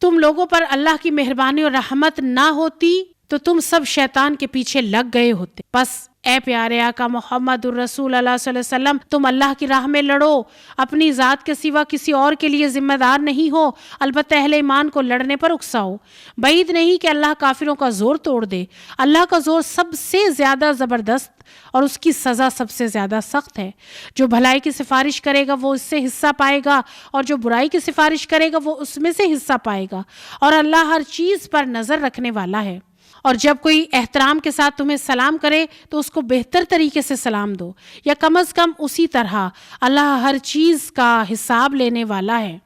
تم لوگوں پر اللہ کی مہربانی اور رحمت نہ ہوتی تو تم سب شیطان کے پیچھے لگ گئے ہوتے۔ بس اے پیارے آقا محمد الرسول اللہ صلی اللہ علیہ وسلم، تم اللہ کی راہ میں لڑو، اپنی ذات کے سوا کسی اور کے لیے ذمہ دار نہیں ہو، البتہ اہل ایمان کو لڑنے پر اکساؤ۔ بعید نہیں کہ اللہ کافروں کا زور توڑ دے۔ اللہ کا زور سب سے زیادہ زبردست اور اس کی سزا سب سے زیادہ سخت ہے۔ جو بھلائی کی سفارش کرے گا وہ اس سے حصہ پائے گا، اور جو برائی کی سفارش کرے گا وہ اس میں سے حصہ پائے گا، اور اللہ ہر چیز پر نظر رکھنے والا ہے۔ اور جب کوئی احترام کے ساتھ تمہیں سلام کرے تو اس کو بہتر طریقے سے سلام دو، یا کم از کم اسی طرح۔ اللہ ہر چیز کا حساب لینے والا ہے۔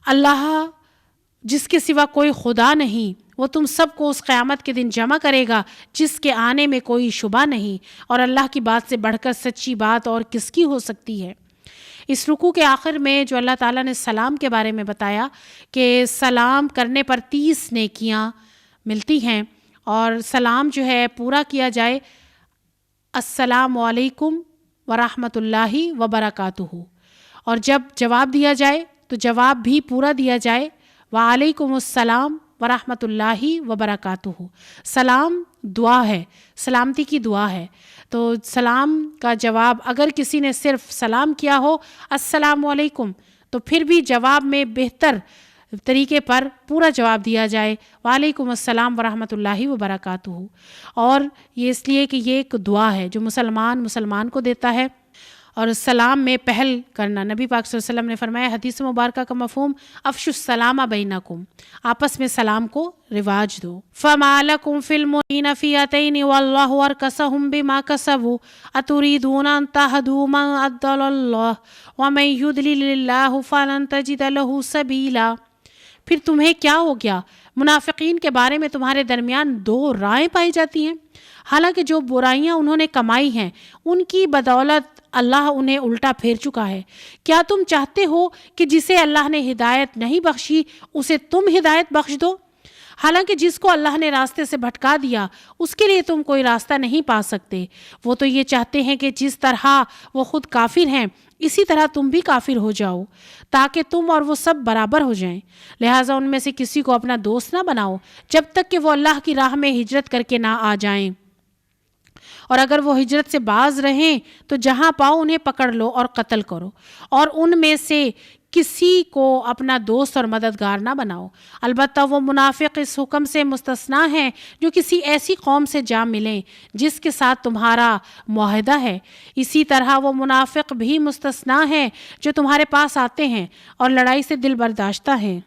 اللہ جس کے سوا کوئی خدا نہیں، وہ تم سب کو اس قیامت کے دن جمع کرے گا جس کے آنے میں کوئی شبہ نہیں، اور اللہ کی بات سے بڑھ کر سچی بات اور کس کی ہو سکتی ہے۔ اس رکوع کے آخر میں جو اللہ تعالیٰ نے سلام کے بارے میں بتایا کہ سلام کرنے پر 30 نیکیاں ملتی ہیں، اور سلام جو ہے پورا کیا جائے السلام علیکم ورحمۃ اللہ وبرکاتہ، اور جب جواب دیا جائے تو جواب بھی پورا دیا جائے وعلیکم السلام ورحمۃ اللہ وبرکاتہ۔ سلام دعا ہے، سلامتی کی دعا ہے، تو سلام کا جواب اگر کسی نے صرف سلام کیا ہو السلام علیکم تو پھر بھی جواب میں بہتر طریقے پر پورا جواب دیا جائے وعلیکم السلام ورحمۃ اللہ وبرکاتہ۔ اور یہ اس لیے کہ یہ ایک دعا ہے جو مسلمان کو دیتا ہے، اور سلام میں پہل کرنا، نبی پاک صلی اللہ علیہ وسلم نے فرمایا حدیث مبارکہ کا مفہوم افشوا السلام بینکم، آپس میں سلام کو رواج دو۔ فما لکم فی المؤمنین فئتین واللہ ارکسہم بما کسبوا اتریدون ان تہدوا من اضل اللہ ومن یضلل اللہ فلن تجد لہ سبیلا۔ پھر تمہیں کیا ہو گیا؟ منافقین کے بارے میں تمہارے درمیان 2 رائے پائی جاتی ہیں، حالانکہ جو برائیاں انہوں نے کمائی ہیں ان کی بدولت اللہ انہیں الٹا پھیر چکا ہے۔ کیا تم چاہتے ہو کہ جسے اللہ نے ہدایت نہیں بخشی اسے تم ہدایت بخش دو؟ حالانکہ جس کو اللہ نے راستے سے بھٹکا دیا اس کے لیے تم کوئی راستہ نہیں پا سکتے۔ وہ تو یہ چاہتے ہیں کہ جس طرح وہ خود کافر ہیں اسی طرح تم بھی کافر ہو جاؤ تاکہ تم اور وہ سب برابر ہو جائیں۔ لہٰذا ان میں سے کسی کو اپنا دوست نہ بناؤ جب تک کہ وہ اللہ کی راہ میں ہجرت کر کے نہ آ جائیں، اور اگر وہ ہجرت سے باز رہیں تو جہاں پاؤ انہیں پکڑ لو اور قتل کرو، اور ان میں سے کسی کو اپنا دوست اور مددگار نہ بناؤ۔ البتہ وہ منافق اس حکم سے مستثنا ہیں جو کسی ایسی قوم سے جا ملیں جس کے ساتھ تمہارا معاہدہ ہے، اسی طرح وہ منافق بھی مستثنا ہیں جو تمہارے پاس آتے ہیں اور لڑائی سے دل برداشتہ ہیں۔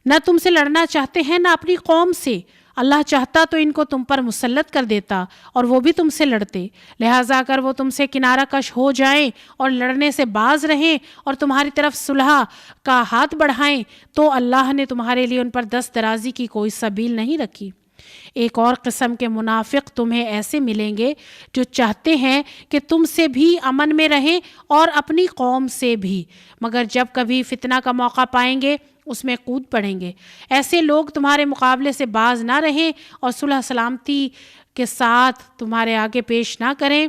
نہ تم سے لڑنا چاہتے ہیں نہ اپنی قوم سے، اللہ چاہتا تو ان کو تم پر مسلط کر دیتا اور وہ بھی تم سے لڑتے، لہٰذا اگر وہ تم سے کنارہ کش ہو جائیں اور لڑنے سے باز رہیں اور تمہاری طرف صلح کا ہاتھ بڑھائیں تو اللہ نے تمہارے لیے ان پر دست درازی کی کوئی سبیل نہیں رکھی۔ ایک اور قسم کے منافق تمہیں ایسے ملیں گے جو چاہتے ہیں کہ تم سے بھی امن میں رہیں اور اپنی قوم سے بھی، مگر جب کبھی فتنہ کا موقع پائیں گے اس میں کود پڑیں گے۔ ایسے لوگ تمہارے مقابلے سے باز نہ رہیں اور صلح سلامتی کے ساتھ تمہارے آگے پیش نہ کریں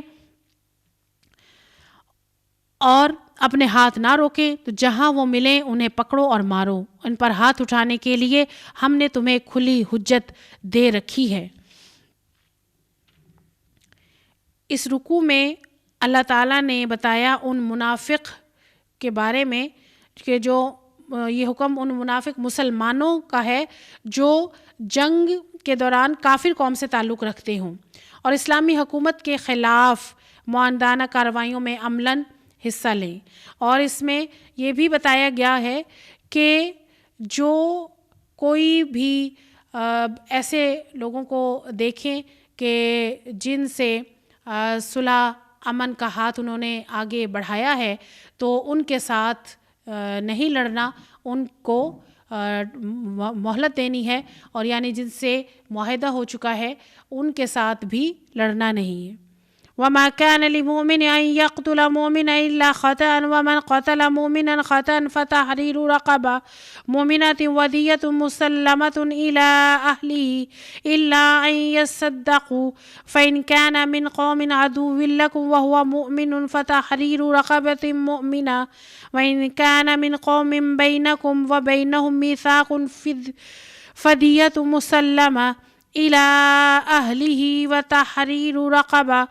اور اپنے ہاتھ نہ روکیں، تو جہاں وہ ملیں انہیں پکڑو اور مارو۔ ان پر ہاتھ اٹھانے کے لیے ہم نے تمہیں کھلی حجت دے رکھی ہے۔ اس رکوع میں اللہ تعالیٰ نے بتایا ان منافق کے بارے میں کہ جو یہ حکم ان منافق مسلمانوں کا ہے جو جنگ کے دوران کافر قوم سے تعلق رکھتے ہوں اور اسلامی حکومت کے خلاف معاندانہ کارروائیوں میں عملاً حصہ لیں۔ اور اس میں یہ بھی بتایا گیا ہے کہ جو کوئی بھی ایسے لوگوں کو دیکھیں کہ جن سے صلح امن کا ہاتھ انہوں نے آگے بڑھایا ہے تو ان کے ساتھ نہیں لڑنا، ان کو مہلت دینی ہے، اور یعنی جن سے معاہدہ ہو چکا ہے ان کے ساتھ بھی لڑنا نہیں ہے۔ وما كان لمؤمن أن يقتل مؤمنا إلا خطأ ومن قتل مؤمنا خطأ فتحرير رقبة مؤمنة ودية مسلمة إلى أهله إلا أن يصدقوا فإن كان من قوم عدو لكم وهو مؤمن فتحرير رقبة مؤمنة وإن كان من قوم بينكم وبينهم ميثاق فدية مسلمة إلى أهله وتحرير رقبة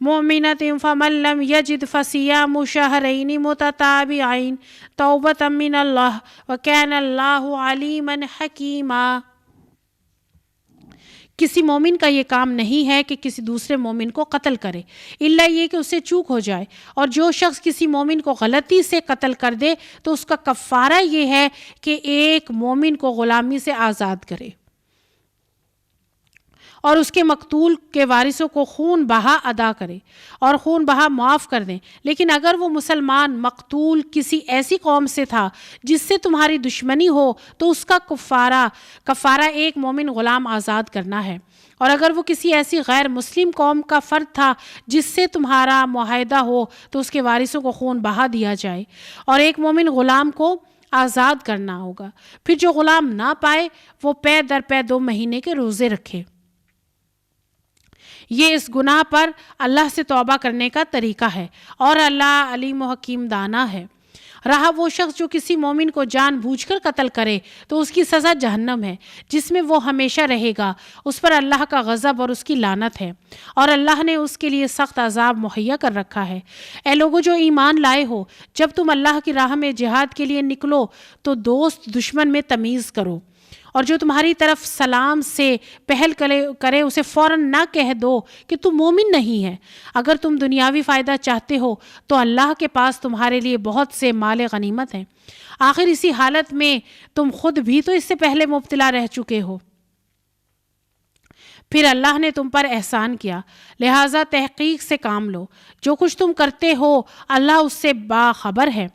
مؤمنة فمن لم يجد فصيام شهرين متتابعين توبة من الله وكان الله عليما حكيما۔ کسی مومن کا یہ کام نہیں ہے کہ کسی دوسرے مومن کو قتل کرے الا یہ کہ اسے چوک ہو جائے، اور جو شخص کسی مومن کو غلطی سے قتل کر دے تو اس کا کفارہ یہ ہے کہ ایک مومن کو غلامی سے آزاد کرے اور اس کے مقتول کے وارثوں کو خون بہا ادا کرے اور خون بہا معاف کر دیں۔ لیکن اگر وہ مسلمان مقتول کسی ایسی قوم سے تھا جس سے تمہاری دشمنی ہو تو اس کا کفارہ ایک مومن غلام آزاد کرنا ہے، اور اگر وہ کسی ایسی غیر مسلم قوم کا فرد تھا جس سے تمہارا معاہدہ ہو تو اس کے وارثوں کو خون بہا دیا جائے اور ایک مومن غلام کو آزاد کرنا ہوگا۔ پھر جو غلام نہ پائے وہ پے در پے 2 مہینے کے روزے رکھے۔ یہ اس گناہ پر اللہ سے توبہ کرنے کا طریقہ ہے، اور اللہ علیم و حکیم دانا ہے۔ رہا وہ شخص جو کسی مومن کو جان بوجھ کر قتل کرے تو اس کی سزا جہنم ہے جس میں وہ ہمیشہ رہے گا، اس پر اللہ کا غضب اور اس کی لعنت ہے، اور اللہ نے اس کے لیے سخت عذاب مہیا کر رکھا ہے۔ اے لوگو جو ایمان لائے ہو، جب تم اللہ کی راہ میں جہاد کے لیے نکلو تو دوست دشمن میں تمیز کرو، اور جو تمہاری طرف سلام سے پہل کرے اسے فوراً نہ کہہ دو کہ تم مومن نہیں ہے۔ اگر تم دنیاوی فائدہ چاہتے ہو تو اللہ کے پاس تمہارے لیے بہت سے مال غنیمت ہیں، آخر اسی حالت میں تم خود بھی تو اس سے پہلے مبتلا رہ چکے ہو۔ پھر اللہ نے تم پر احسان کیا، لہٰذا تحقیق سے کام لو، جو کچھ تم کرتے ہو اللہ اس سے باخبر ہے۔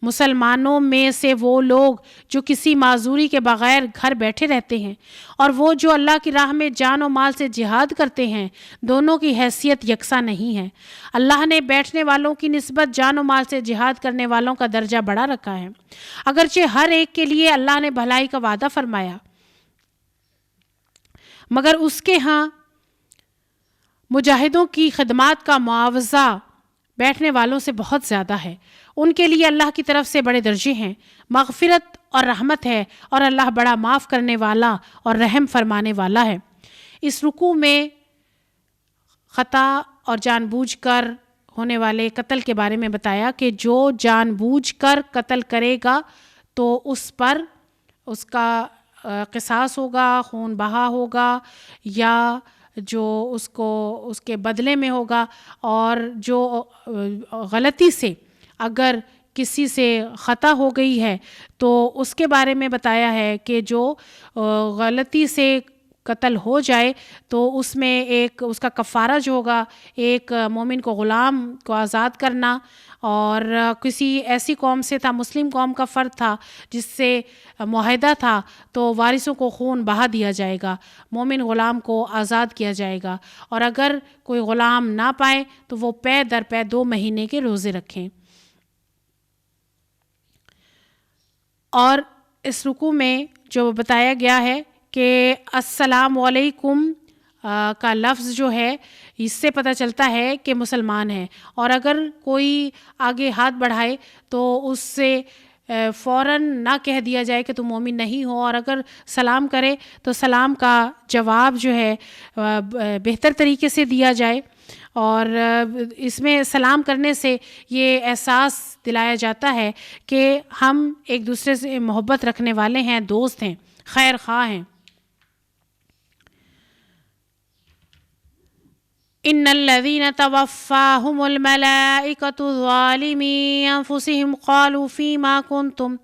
مسلمانوں میں سے وہ لوگ جو کسی معذوری کے بغیر گھر بیٹھے رہتے ہیں اور وہ جو اللہ کی راہ میں جان و مال سے جہاد کرتے ہیں، دونوں کی حیثیت یکساں نہیں ہے۔ اللہ نے بیٹھنے والوں کی نسبت جان و مال سے جہاد کرنے والوں کا درجہ بڑھا رکھا ہے، اگرچہ ہر ایک کے لیے اللہ نے بھلائی کا وعدہ فرمایا، مگر اس کے ہاں مجاہدوں کی خدمات کا معاوضہ بیٹھنے والوں سے بہت زیادہ ہے۔ ان کے لیے اللہ کی طرف سے بڑے درجے ہیں، مغفرت اور رحمت ہے، اور اللہ بڑا معاف کرنے والا اور رحم فرمانے والا ہے۔ اس رکوع میں خطا اور جان بوجھ کر ہونے والے قتل کے بارے میں بتایا کہ جو جان بوجھ کر قتل کرے گا تو اس پر اس کا قصاص ہوگا، خون بہا ہوگا، یا جو اس کو اس کے بدلے میں ہوگا، اور جو غلطی سے اگر کسی سے خطا ہو گئی ہے تو اس کے بارے میں بتایا ہے کہ جو غلطی سے قتل ہو جائے تو اس میں ایک اس کا کفارہ جو ہوگا ایک مومن کو غلام کو آزاد کرنا، اور کسی ایسی قوم سے تھا، مسلم قوم کا فرد تھا جس سے معاہدہ تھا، تو وارثوں کو خون بہا دیا جائے گا، مومن غلام کو آزاد کیا جائے گا، اور اگر کوئی غلام نہ پائے تو وہ پے در پے 2 مہینے کے روزے رکھیں۔ اور اس رکوع میں جو بتایا گیا ہے کہ السلام علیکم کا لفظ جو ہے اس سے پتہ چلتا ہے کہ مسلمان ہے، اور اگر کوئی آگے ہاتھ بڑھائے تو اس سے فوراً نہ کہہ دیا جائے کہ تم مومن نہیں ہو، اور اگر سلام کرے تو سلام کا جواب جو ہے بہتر طریقے سے دیا جائے۔ اور اس میں سلام کرنے سے یہ احساس دلایا جاتا ہے کہ ہم ایک دوسرے سے محبت رکھنے والے ہیں، دوست ہیں، خیر خواہ ہیں۔ ان الذين توفاهم الملائكة ظالمي انفسهم قالوا فيما كنتم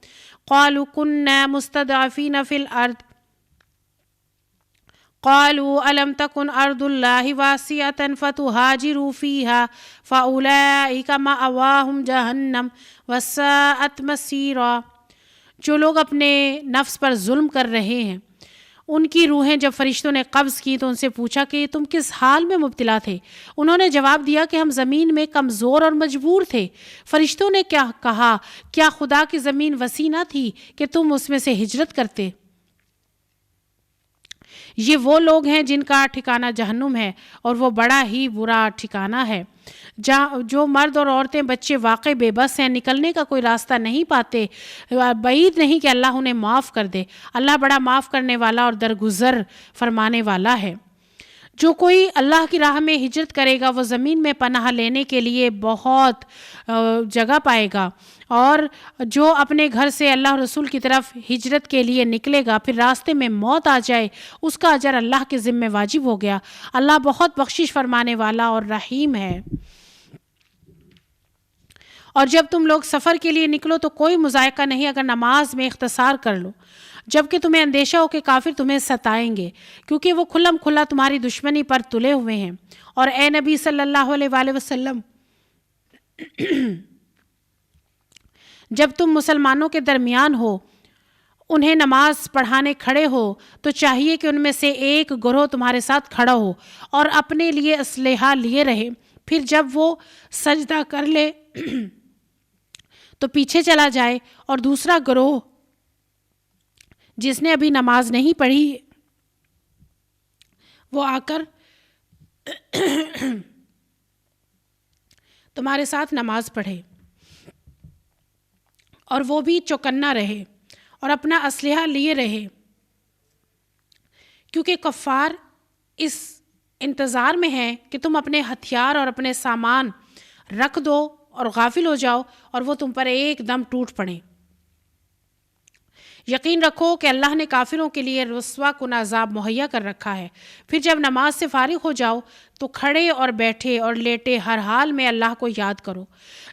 قالوا كنا مستضعفين في الارض قالوا ألم تكن أرض الله واسعة فتهاجروا فيها فأولئك مأواهم جہنم وساءت مصیرا۔ جو لوگ اپنے نفس پر ظلم کر رہے ہیں ان کی روحیں جب فرشتوں نے قبض کی تو ان سے پوچھا کہ تم کس حال میں مبتلا تھے؟ انہوں نے جواب دیا کہ ہم زمین میں کمزور اور مجبور تھے۔ فرشتوں نے کیا کہا، کیا خدا کی زمین وسیع نہ تھی کہ تم اس میں سے ہجرت کرتے؟ یہ وہ لوگ ہیں جن کا ٹھکانہ جہنم ہے، اور وہ بڑا ہی برا ٹھکانہ ہے۔ جو مرد اور عورتیں بچے واقع بے بس ہیں، نکلنے کا کوئی راستہ نہیں پاتے، بعید نہیں کہ اللہ انہیں معاف کر دے۔ اللہ بڑا معاف کرنے والا اور درگزر فرمانے والا ہے۔ جو کوئی اللہ کی راہ میں ہجرت کرے گا وہ زمین میں پناہ لینے کے لیے بہت جگہ پائے گا، اور جو اپنے گھر سے اللہ رسول کی طرف ہجرت کے لیے نکلے گا پھر راستے میں موت آ جائے، اس کا اجر اللہ کے ذمہ واجب ہو گیا۔ اللہ بہت بخشش فرمانے والا اور رحیم ہے۔ اور جب تم لوگ سفر کے لیے نکلو تو کوئی مذائقہ نہیں اگر نماز میں اختصار کر لو، جبکہ تمہیں اندیشہ ہو کہ کافر تمہیں ستائیں گے، کیونکہ وہ کھلم کھلا تمہاری دشمنی پر تلے ہوئے ہیں۔ اور اے نبی صلی اللہ علیہ وآلہ وسلم، جب تم مسلمانوں کے درمیان ہو، انہیں نماز پڑھانے کھڑے ہو، تو چاہیے کہ ان میں سے ایک گروہ تمہارے ساتھ کھڑا ہو اور اپنے لیے اسلحہ لیے رہے، پھر جب وہ سجدہ کر لے تو پیچھے چلا جائے، اور دوسرا گروہ جس نے ابھی نماز نہیں پڑھی وہ آ کر تمہارے ساتھ نماز پڑھے، اور وہ بھی چوکنا رہے اور اپنا اسلحہ لیے رہے، کیونکہ کفار اس انتظار میں ہیں کہ تم اپنے ہتھیار اور اپنے سامان رکھ دو اور غافل ہو جاؤ اور وہ تم پر ایک دم ٹوٹ پڑیں۔ یقین رکھو کہ اللہ نے کافروں کے لیے رسوا کن عذاب مہیا کر رکھا ہے۔ پھر جب نماز سے فارغ ہو جاؤ تو کھڑے اور بیٹھے اور لیٹے ہر حال میں اللہ کو یاد کرو۔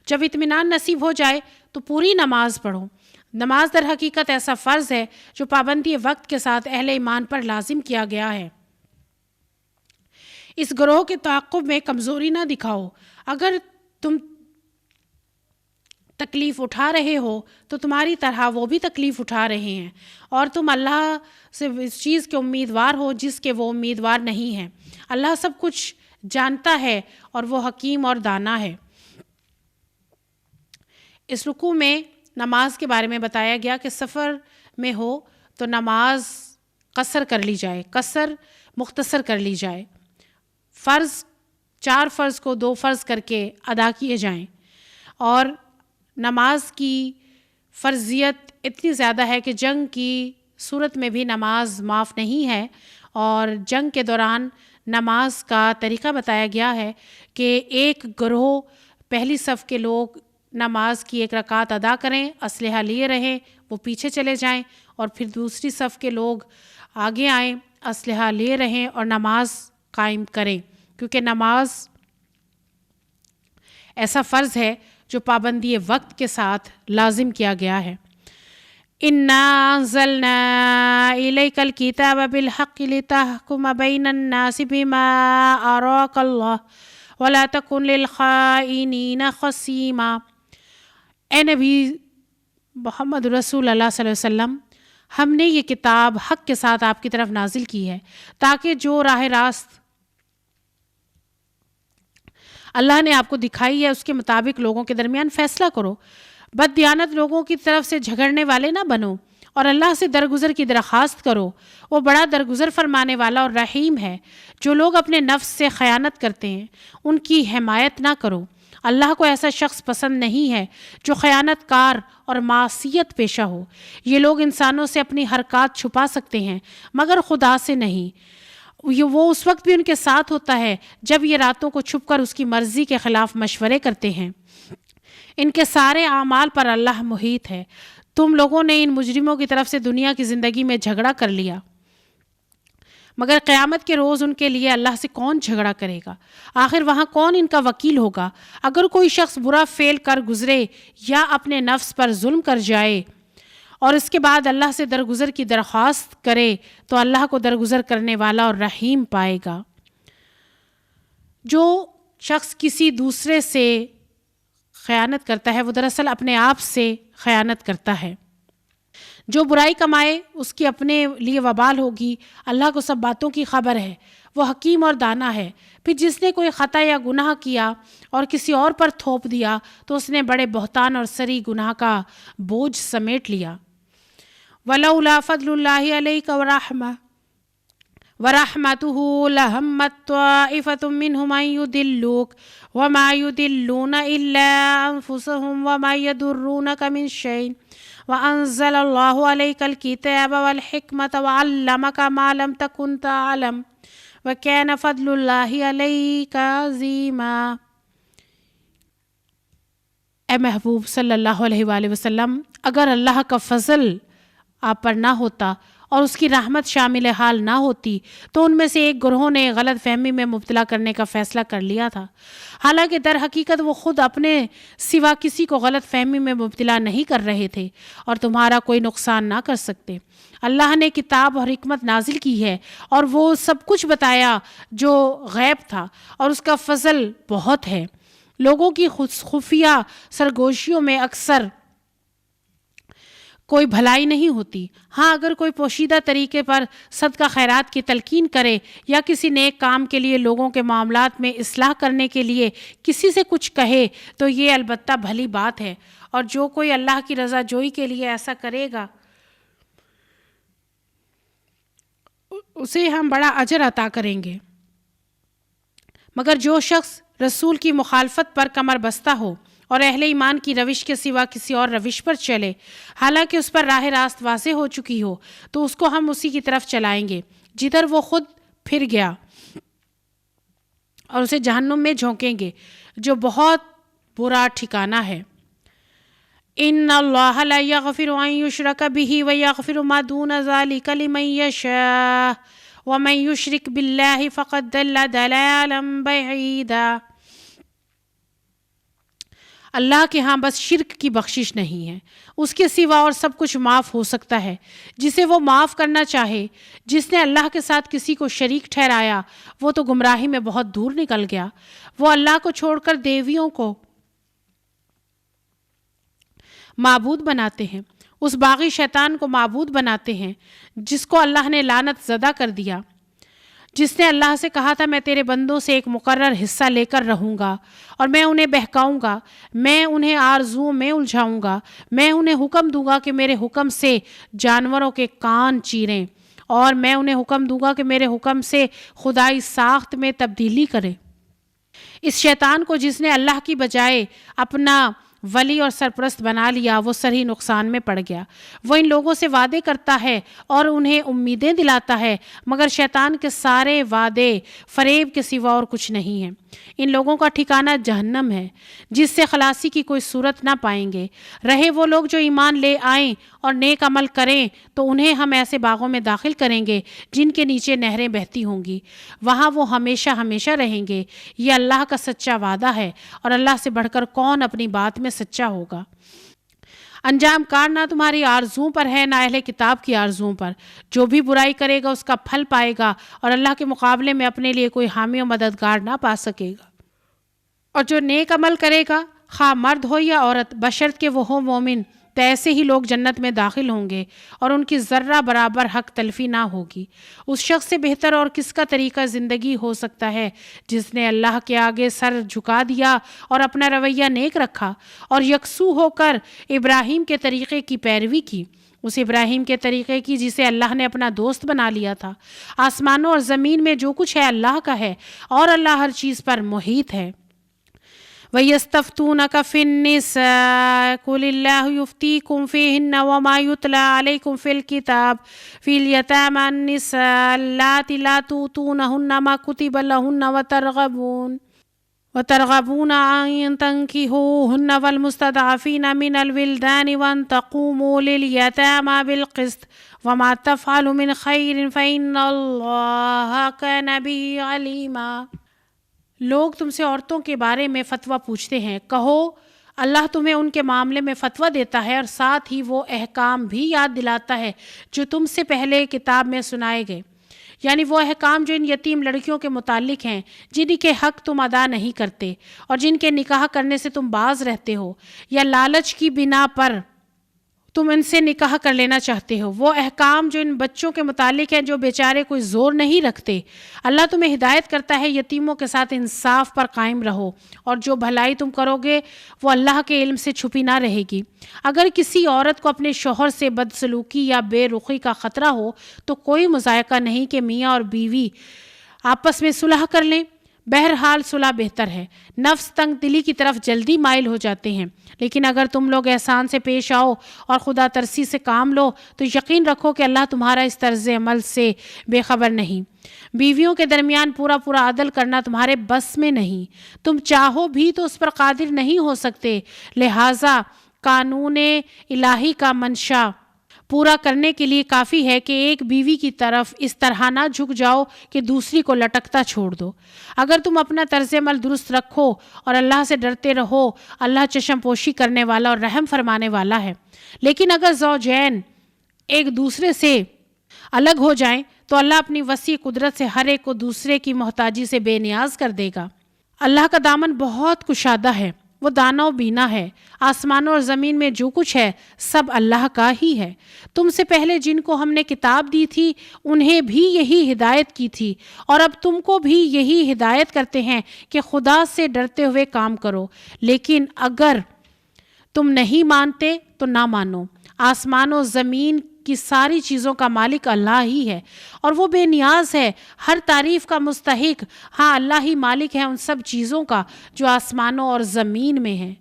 جب اطمینان نصیب ہو جائے تو پوری نماز پڑھو۔ نماز در حقیقت ایسا فرض ہے جو پابندی وقت کے ساتھ اہل ایمان پر لازم کیا گیا ہے۔ اس گروہ کے تعاقب میں کمزوری نہ دکھاؤ۔ اگر تم تکلیف اٹھا رہے ہو تو تمہاری طرح وہ بھی تکلیف اٹھا رہے ہیں، اور تم اللہ سے اس چیز کے امیدوار ہو جس کے وہ امیدوار نہیں ہیں۔ اللہ سب کچھ جانتا ہے اور وہ حکیم اور دانا ہے۔ اس رکوع میں نماز کے بارے میں بتایا گیا کہ سفر میں ہو تو نماز قصر کر لی جائے، قصر مختصر کر لی جائے، 4 فرض کو 2 فرض کر کے ادا کیے جائیں۔ اور نماز کی فرضیت اتنی زیادہ ہے کہ جنگ کی صورت میں بھی نماز معاف نہیں ہے، اور جنگ کے دوران نماز کا طریقہ بتایا گیا ہے کہ ایک گروہ پہلی صف کے لوگ نماز کی 1 رکعت ادا کریں، اسلحہ لیے رہیں، وہ پیچھے چلے جائیں، اور پھر دوسری صف کے لوگ آگے آئیں، اسلحہ لیے رہیں اور نماز قائم کریں، کیونکہ نماز ایسا فرض ہے جو پابندی وقت کے ساتھ لازم کیا گیا ہے۔ انا انزلنا الیک الکتاب بالحق لتحکم بین الناس بما اراک اللہ ولا تکن للخائنین خصیما۔ اے نبی محمد رسول اللہ صلی اللہ علیہ وسلم، ہم نے یہ کتاب حق کے ساتھ آپ کی طرف نازل کی ہے تاکہ جو راہ راست اللہ نے آپ کو دکھائی ہے اس کے مطابق لوگوں کے درمیان فیصلہ کرو، بددیانت لوگوں کی طرف سے جھگڑنے والے نہ بنو، اور اللہ سے درگزر کی درخواست کرو، وہ بڑا درگزر فرمانے والا اور رحیم ہے۔ جو لوگ اپنے نفس سے خیانت کرتے ہیں ان کی حمایت نہ کرو، اللہ کو ایسا شخص پسند نہیں ہے جو خیانت کار اور معصیت پیشہ ہو۔ یہ لوگ انسانوں سے اپنی حرکات چھپا سکتے ہیں مگر خدا سے نہیں، وہ اس وقت بھی ان کے ساتھ ہوتا ہے جب یہ راتوں کو چھپ کر اس کی مرضی کے خلاف مشورے کرتے ہیں۔ ان کے سارے اعمال پر اللہ محیط ہے۔ تم لوگوں نے ان مجرموں کی طرف سے دنیا کی زندگی میں جھگڑا کر لیا، مگر قیامت کے روز ان کے لیے اللہ سے کون جھگڑا کرے گا؟ آخر وہاں کون ان کا وکیل ہوگا؟ اگر کوئی شخص برا فعل کر گزرے یا اپنے نفس پر ظلم کر جائے اور اس کے بعد اللہ سے درگزر کی درخواست کرے تو اللہ کو درگزر کرنے والا اور رحیم پائے گا۔ جو شخص کسی دوسرے سے خیانت کرتا ہے وہ دراصل اپنے آپ سے خیانت کرتا ہے۔ جو برائی کمائے اس کی اپنے لیے وبال ہوگی، اللہ کو سب باتوں کی خبر ہے، وہ حکیم اور دانا ہے۔ پھر جس نے کوئی خطا یا گناہ کیا اور کسی اور پر تھوپ دیا تو اس نے بڑے بہتان اور سری گناہ کا بوجھ سمیٹ لیا۔ وَلَوْلَا فَضْلُ اللَّهِ عَلَيْكَ وَرَحْمَتُهُ لَهَمَّتْ طَائِفَةٌ مِّنْهُمْ أَن يُضِلُّوكَ وَمَا يُضِلُّونَ إِلَّا أَنفُسَهُمْ وَمَا يَضُرُّونَكَ مِن شَيْءٍ وَأَنزَلَ اللَّهُ عَلَيْكَ الْكِتَابَ وَالْحِكْمَةَ وَعَلَّمَكَ مَا لَمْ تَكُن تَعْلَمُ وَكَانَ فَضْلُ اللَّهِ عَلَيْكَ عَظِيمًا۔ اے محبوب صلی اللہ علیہ وآلہ وسلم، اگر اللہ کا فضل آپ پر نہ ہوتا اور اس کی رحمت شامل حال نہ ہوتی تو ان میں سے ایک گروہ نے غلط فہمی میں مبتلا کرنے کا فیصلہ کر لیا تھا، حالانکہ در حقیقت وہ خود اپنے سوا کسی کو غلط فہمی میں مبتلا نہیں کر رہے تھے اور تمہارا کوئی نقصان نہ کر سکتے۔ اللہ نے کتاب اور حکمت نازل کی ہے اور وہ سب کچھ بتایا جو غیب تھا، اور اس کا فضل بہت ہے۔ لوگوں کی خفیہ سرگوشیوں میں اکثر کوئی بھلائی نہیں ہوتی۔ ہاں، اگر کوئی پوشیدہ طریقے پر صدقہ خیرات کی تلقین کرے یا کسی نیک کام کے لیے لوگوں کے معاملات میں اصلاح کرنے کے لیے کسی سے کچھ کہے تو یہ البتہ بھلی بات ہے، اور جو کوئی اللہ کی رضا جوئی کے لیے ایسا کرے گا اسے ہم بڑا اجر عطا کریں گے۔ مگر جو شخص رسول کی مخالفت پر کمر بستہ ہو اور اہل ایمان کی روش کے سوا کسی اور روش پر چلے، حالانکہ اس پر راہ راست واضح ہو چکی ہو، تو اس کو ہم اسی کی طرف چلائیں گے جدھر وہ خود پھر گیا، اور اسے جہنم میں جھونکیں گے جو بہت برا ٹھکانہ ہے۔ ان اللہ لا یغفر ان یشرک بہ ویغفر ما دون ذلک لمن یشاء ومن یشرک باللہ فقد ضل ضلالا بعیدا۔ اللہ کے ہاں بس شرک کی بخشش نہیں ہے، اس کے سوا اور سب کچھ معاف ہو سکتا ہے جسے وہ معاف کرنا چاہے۔ جس نے اللہ کے ساتھ کسی کو شریک ٹھہرایا وہ تو گمراہی میں بہت دور نکل گیا۔ وہ اللہ کو چھوڑ کر دیویوں کو معبود بناتے ہیں، اس باغی شیطان کو معبود بناتے ہیں جس کو اللہ نے لعنت زدہ کر دیا، جس نے اللہ سے کہا تھا میں تیرے بندوں سے ایک مقرر حصہ لے کر رہوں گا اور میں انہیں بہکاؤں گا، میں انہیں آرزوؤں میں الجھاؤں گا، میں انہیں حکم دوں گا کہ میرے حکم سے جانوروں کے کان چیریں، اور میں انہیں حکم دوں گا کہ میرے حکم سے خدائی ساخت میں تبدیلی کریں۔ اس شیطان کو جس نے اللہ کی بجائے اپنا ولی اور سرپرست بنا لیا وہ سری نقصان میں پڑ گیا۔ وہ ان لوگوں سے وعدے کرتا ہے اور انہیں امیدیں دلاتا ہے، مگر شیطان کے سارے وعدے فریب کے سوا اور کچھ نہیں ہیں۔ ان لوگوں کا ٹھکانہ جہنم ہے جس سے خلاصی کی کوئی صورت نہ پائیں گے۔ رہے وہ لوگ جو ایمان لے آئیں اور نیک عمل کریں تو انہیں ہم ایسے باغوں میں داخل کریں گے جن کے نیچے نہریں بہتی ہوں گی، وہاں وہ ہمیشہ ہمیشہ رہیں گے۔ یہ اللہ کا سچا وعدہ ہے، اور اللہ سے بڑھ کر کون اپنی بات میں سچا ہوگا۔ انجام کار نہ تمہاری آرزوؤں پر ہے نہ اہل کتاب کی آرزوؤں پر. جو بھی برائی کرے گا اس کا پھل پائے گا اور اللہ کے مقابلے میں اپنے لیے کوئی حامی و مددگار نہ پا سکے گا. اور جو نیک عمل کرے گا خواہ مرد ہو یا عورت بشرط کہ وہ ہو مومن تو ایسے ہی لوگ جنت میں داخل ہوں گے اور ان کی ذرہ برابر حق تلفی نہ ہوگی. اس شخص سے بہتر اور کس کا طریقہ زندگی ہو سکتا ہے جس نے اللہ کے آگے سر جھکا دیا اور اپنا رویہ نیک رکھا اور یکسو ہو کر ابراہیم کے طریقے کی پیروی کی، اس ابراہیم کے طریقے کی جسے اللہ نے اپنا دوست بنا لیا تھا. آسمانوں اور زمین میں جو کچھ ہے اللہ کا ہے اور اللہ ہر چیز پر محیط ہے. وَيَسْتَفْتُونَكَ فِي النِّسَاءِ قُلِ اللَّهُ يُفْتِيكُمْ فِيهِنَّ وَمَا يُتْلَى عَلَيْكُمْ فِي الْكِتَابِ فِي الْيَتَامَى النِّسَاءُ اللَّاتِي لَا تُؤْتُونَهُنَّ مَا كُتِبَ لَهُنَّ وترغبون أن تنكحوهن والمستضعفين من الولدان وأن تقوموا لليتامى بالقسط وما تفعلوا من خير فإن الله كان به عليما. لوگ تم سے عورتوں کے بارے میں فتویٰ پوچھتے ہیں، کہو اللہ تمہیں ان کے معاملے میں فتویٰ دیتا ہے اور ساتھ ہی وہ احکام بھی یاد دلاتا ہے جو تم سے پہلے کتاب میں سنائے گئے، یعنی وہ احکام جو ان یتیم لڑکیوں کے متعلق ہیں جن کے حق تم ادا نہیں کرتے اور جن کے نکاح کرنے سے تم باز رہتے ہو یا لالچ کی بنا پر تم ان سے نکاح کر لینا چاہتے ہو، وہ احکام جو ان بچوں کے متعلق ہیں جو بیچارے کوئی زور نہیں رکھتے. اللہ تمہیں ہدایت کرتا ہے یتیموں کے ساتھ انصاف پر قائم رہو اور جو بھلائی تم کرو گے وہ اللہ کے علم سے چھپی نہ رہے گی. اگر کسی عورت کو اپنے شوہر سے بدسلوکی یا بے رخی کا خطرہ ہو تو کوئی مذائقہ نہیں کہ میاں اور بیوی آپس میں صلح کر لیں. بہرحال صلح بہتر ہے. نفس تنگ دلی کی طرف جلدی مائل ہو جاتے ہیں، لیکن اگر تم لوگ احسان سے پیش آؤ اور خدا ترسی سے کام لو تو یقین رکھو کہ اللہ تمہارا اس طرز عمل سے بے خبر نہیں. بیویوں کے درمیان پورا عدل کرنا تمہارے بس میں نہیں، تم چاہو بھی تو اس پر قادر نہیں ہو سکتے. لہٰذا قانون الہی کا منشا پورا کرنے کے لیے کافی ہے کہ ایک بیوی کی طرف اس طرح نہ جھک جاؤ کہ دوسری کو لٹکتا چھوڑ دو. اگر تم اپنا طرز عمل درست رکھو اور اللہ سے ڈرتے رہو، اللہ چشم پوشی کرنے والا اور رحم فرمانے والا ہے. لیکن اگر زوجین ایک دوسرے سے الگ ہو جائیں تو اللہ اپنی وسیع قدرت سے ہر ایک کو دوسرے کی محتاجی سے بے نیاز کر دے گا. اللہ کا دامن بہت کشادہ ہے، وہ دانا و بینا ہے. آسمانوں اور زمین میں جو کچھ ہے سب اللہ کا ہی ہے. تم سے پہلے جن کو ہم نے کتاب دی تھی انہیں بھی یہی ہدایت کی تھی اور اب تم کو بھی یہی ہدایت کرتے ہیں کہ خدا سے ڈرتے ہوئے کام کرو. لیکن اگر تم نہیں مانتے تو نہ مانو. آسمان و زمین کی ساری چیزوں کا مالک اللہ ہی ہے اور وہ بے نیاز ہے، ہر تعریف کا مستحق. ہاں، اللہ ہی مالک ہے ان سب چیزوں کا جو آسمانوں اور زمین میں ہیں،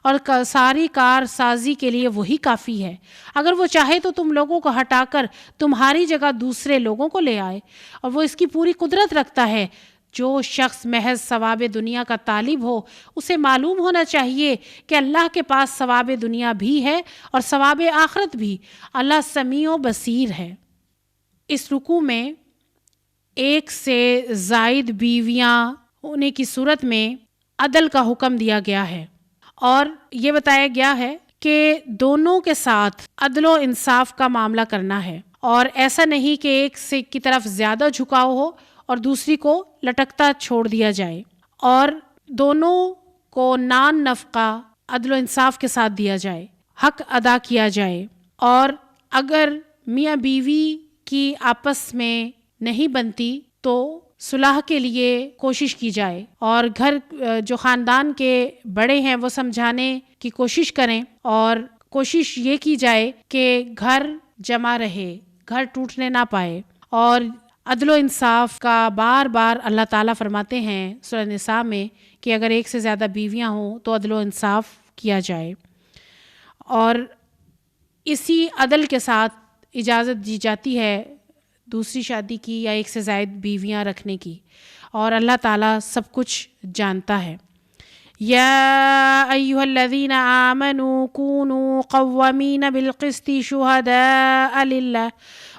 اور ساری کار سازی کے لیے وہی کافی ہے. اگر وہ چاہے تو تم لوگوں کو ہٹا کر تمہاری جگہ دوسرے لوگوں کو لے آئے، اور وہ اس کی پوری قدرت رکھتا ہے. جو شخص محض ثواب دنیا کا طالب ہو اسے معلوم ہونا چاہیے کہ اللہ کے پاس ثواب دنیا بھی ہے اور ثواب آخرت بھی. اللہ سمیع و بصیر ہے. اس رکوع میں ایک سے زائد بیویاں ہونے کی صورت میں عدل کا حکم دیا گیا ہے اور یہ بتایا گیا ہے کہ دونوں کے ساتھ عدل و انصاف کا معاملہ کرنا ہے اور ایسا نہیں کہ ایک سے کی طرف زیادہ جھکاؤ ہو اور دوسری کو لٹکتا چھوڑ دیا جائے. اور دونوں کو نان نفقہ عدل و انصاف کے ساتھ دیا جائے، حق ادا کیا جائے. اور اگر میاں بیوی کی آپس میں نہیں بنتی تو صلح کے لیے کوشش کی جائے اور گھر جو خاندان کے بڑے ہیں وہ سمجھانے کی کوشش کریں اور کوشش یہ کی جائے کہ گھر جمع رہے، گھر ٹوٹنے نہ پائے. اور عدل و انصاف کا بار بار اللہ تعالیٰ فرماتے ہیں سورہ نساء میں کہ اگر ایک سے زیادہ بیویاں ہوں تو عدل و انصاف کیا جائے. اور اسی عدل کے ساتھ اجازت دی جاتی ہے دوسری شادی کی یا ایک سے زائد بیویاں رکھنے کی، اور اللہ تعالیٰ سب کچھ جانتا ہے. یا ایھا الذین آمنوا کونوا قوامین بالقسط شہداء للہ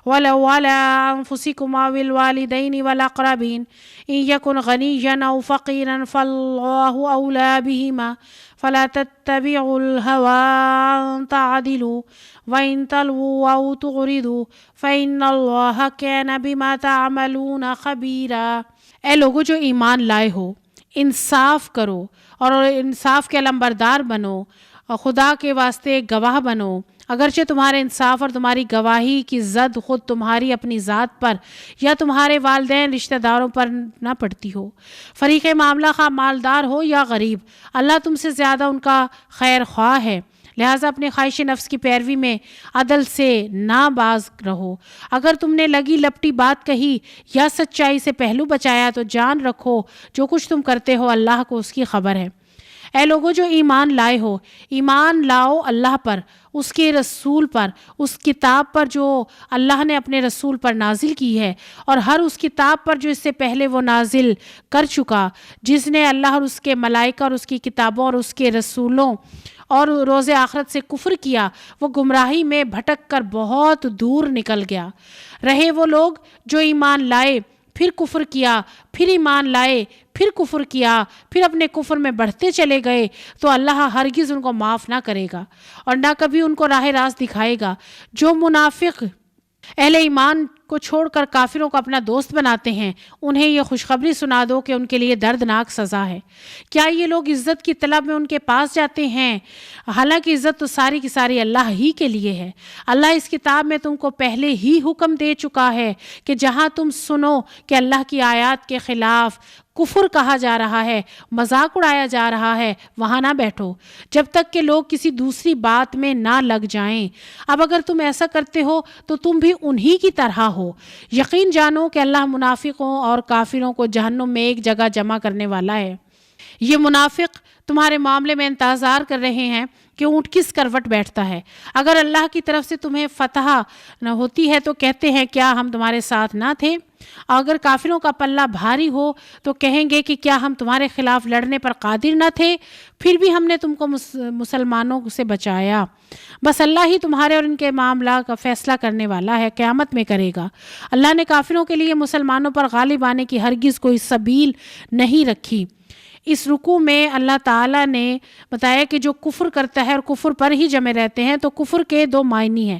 وَلَوْ عَلَىٰ أَنفُسِكُمْ أَوِ الْوَالِدَيْنِ وَالْأَقْرَبِينَ إِن يَكُنْ غَنِيًّا أَوْ فَقِيرًا فَاللَّهُ أَوْلَىٰ بِهِمَا فَلَا تَتَّبِعُوا الْهَوَىٰ أَن تَعْدِلُوا وَإِن تَلْوُوا أَوْ تُعْرِضُوا فَإِنَّ اللَّهَ كَانَ بِمَا تَعْمَلُونَ خَبِيرًا۔ اے لوگو جو ایمان لائے ہو، انصاف کرو اور انصاف کے علمبردار بنو اور خدا کے واسطے گواہ بنو، اگرچہ تمہارے انصاف اور تمہاری گواہی کی زد خود تمہاری اپنی ذات پر یا تمہارے والدین رشتہ داروں پر نہ پڑتی ہو۔ فریق معاملہ خواہ مالدار ہو یا غریب، اللہ تم سے زیادہ ان کا خیر خواہ ہے، لہٰذا اپنے خواہش نفس کی پیروی میں عدل سے نہ باز رہو۔ اگر تم نے لگی لپٹی بات کہی یا سچائی سے پہلو بچایا تو جان رکھو جو کچھ تم کرتے ہو اللہ کو اس کی خبر ہے۔ اے لوگو جو ایمان لائے ہو، ایمان لاؤ اللہ پر، اس کے رسول پر، اس کتاب پر جو اللہ نے اپنے رسول پر نازل کی ہے، اور ہر اس کتاب پر جو اس سے پہلے وہ نازل کر چکا، جس نے اللہ اور اس کے ملائکہ اور اس کی کتابوں اور اس کے رسولوں اور روز آخرت سے کفر کیا، وہ گمراہی میں بھٹک کر بہت دور نکل گیا۔ رہے وہ لوگ جو ایمان لائے پھر کفر کیا، پھر ایمان لائے پھر کفر کیا، پھر اپنے کفر میں بڑھتے چلے گئے، تو اللہ ہرگز ان کو معاف نہ کرے گا اور نہ کبھی ان کو راہ راست دکھائے گا۔ جو منافق اہل ایمان کو چھوڑ کر کافروں کو اپنا دوست بناتے ہیں، انہیں یہ خوشخبری سنا دو کہ ان کے لیے دردناک سزا ہے۔ کیا یہ لوگ عزت کی طلب میں ان کے پاس جاتے ہیں؟ حالانکہ عزت تو ساری کی ساری اللہ ہی کے لیے ہے۔ اللہ اس کتاب میں تم کو پہلے ہی حکم دے چکا ہے کہ جہاں تم سنو کہ اللہ کی آیات کے خلاف کفر کہا جا رہا ہے، مذاق اڑایا جا رہا ہے، وہاں نہ بیٹھو جب تک کہ لوگ کسی دوسری بات میں نہ لگ جائیں۔ اب اگر تم ایسا کرتے ہو تو تم بھی انہی کی طرح ہو۔ یقین جانو کہ اللہ منافقوں اور کافروں کو جہنم میں ایک جگہ جمع کرنے والا ہے۔ یہ منافق تمہارے معاملے میں انتظار کر رہے ہیں کہ اونٹ کس کروٹ بیٹھتا ہے۔ اگر اللہ کی طرف سے تمہیں فتح نہ ہوتی ہے تو کہتے ہیں کیا ہم تمہارے ساتھ نہ تھے؟ اگر کافروں کا پلہ بھاری ہو تو کہیں گے کہ کیا ہم تمہارے خلاف لڑنے پر قادر نہ تھے؟ پھر بھی ہم نے تم کو مسلمانوں سے بچایا۔ بس اللہ ہی تمہارے اور ان کے معاملہ کا فیصلہ کرنے والا ہے، قیامت میں کرے گا۔ اللہ نے کافروں کے لیے مسلمانوں پر غالب آنے کی ہرگز کوئی سبیل نہیں رکھی۔ اس رکوع میں اللہ تعالیٰ نے بتایا کہ جو کفر کرتا ہے اور کفر پر ہی جمے رہتے ہیں تو کفر کے دو معنی ہیں۔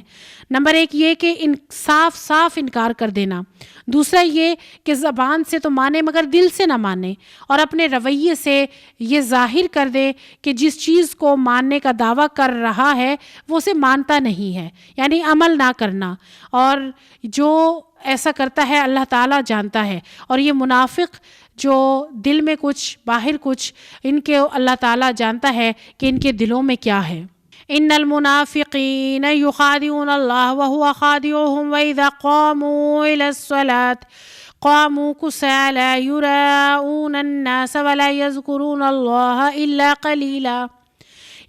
نمبر ایک یہ کہ صاف انکار کر دینا، دوسرا یہ کہ زبان سے تو مانے مگر دل سے نہ مانے، اور اپنے رویے سے یہ ظاہر کر دے کہ جس چیز کو ماننے کا دعویٰ کر رہا ہے وہ اسے مانتا نہیں ہے، یعنی عمل نہ کرنا۔ اور جو ایسا کرتا ہے اللہ تعالیٰ جانتا ہے، اور یہ منافق جو دل میں کچھ باہر کچھ، ان کے اللہ تعالیٰ جانتا ہے کہ ان کے دلوں میں کیا ہے۔ ان المنافقین یخادعون اللہ وهو خادعهم واذا قاموا الى الصلاة قاموا كسالى يراؤون الناس ولا يذكرون اللہ الا قلیلا۔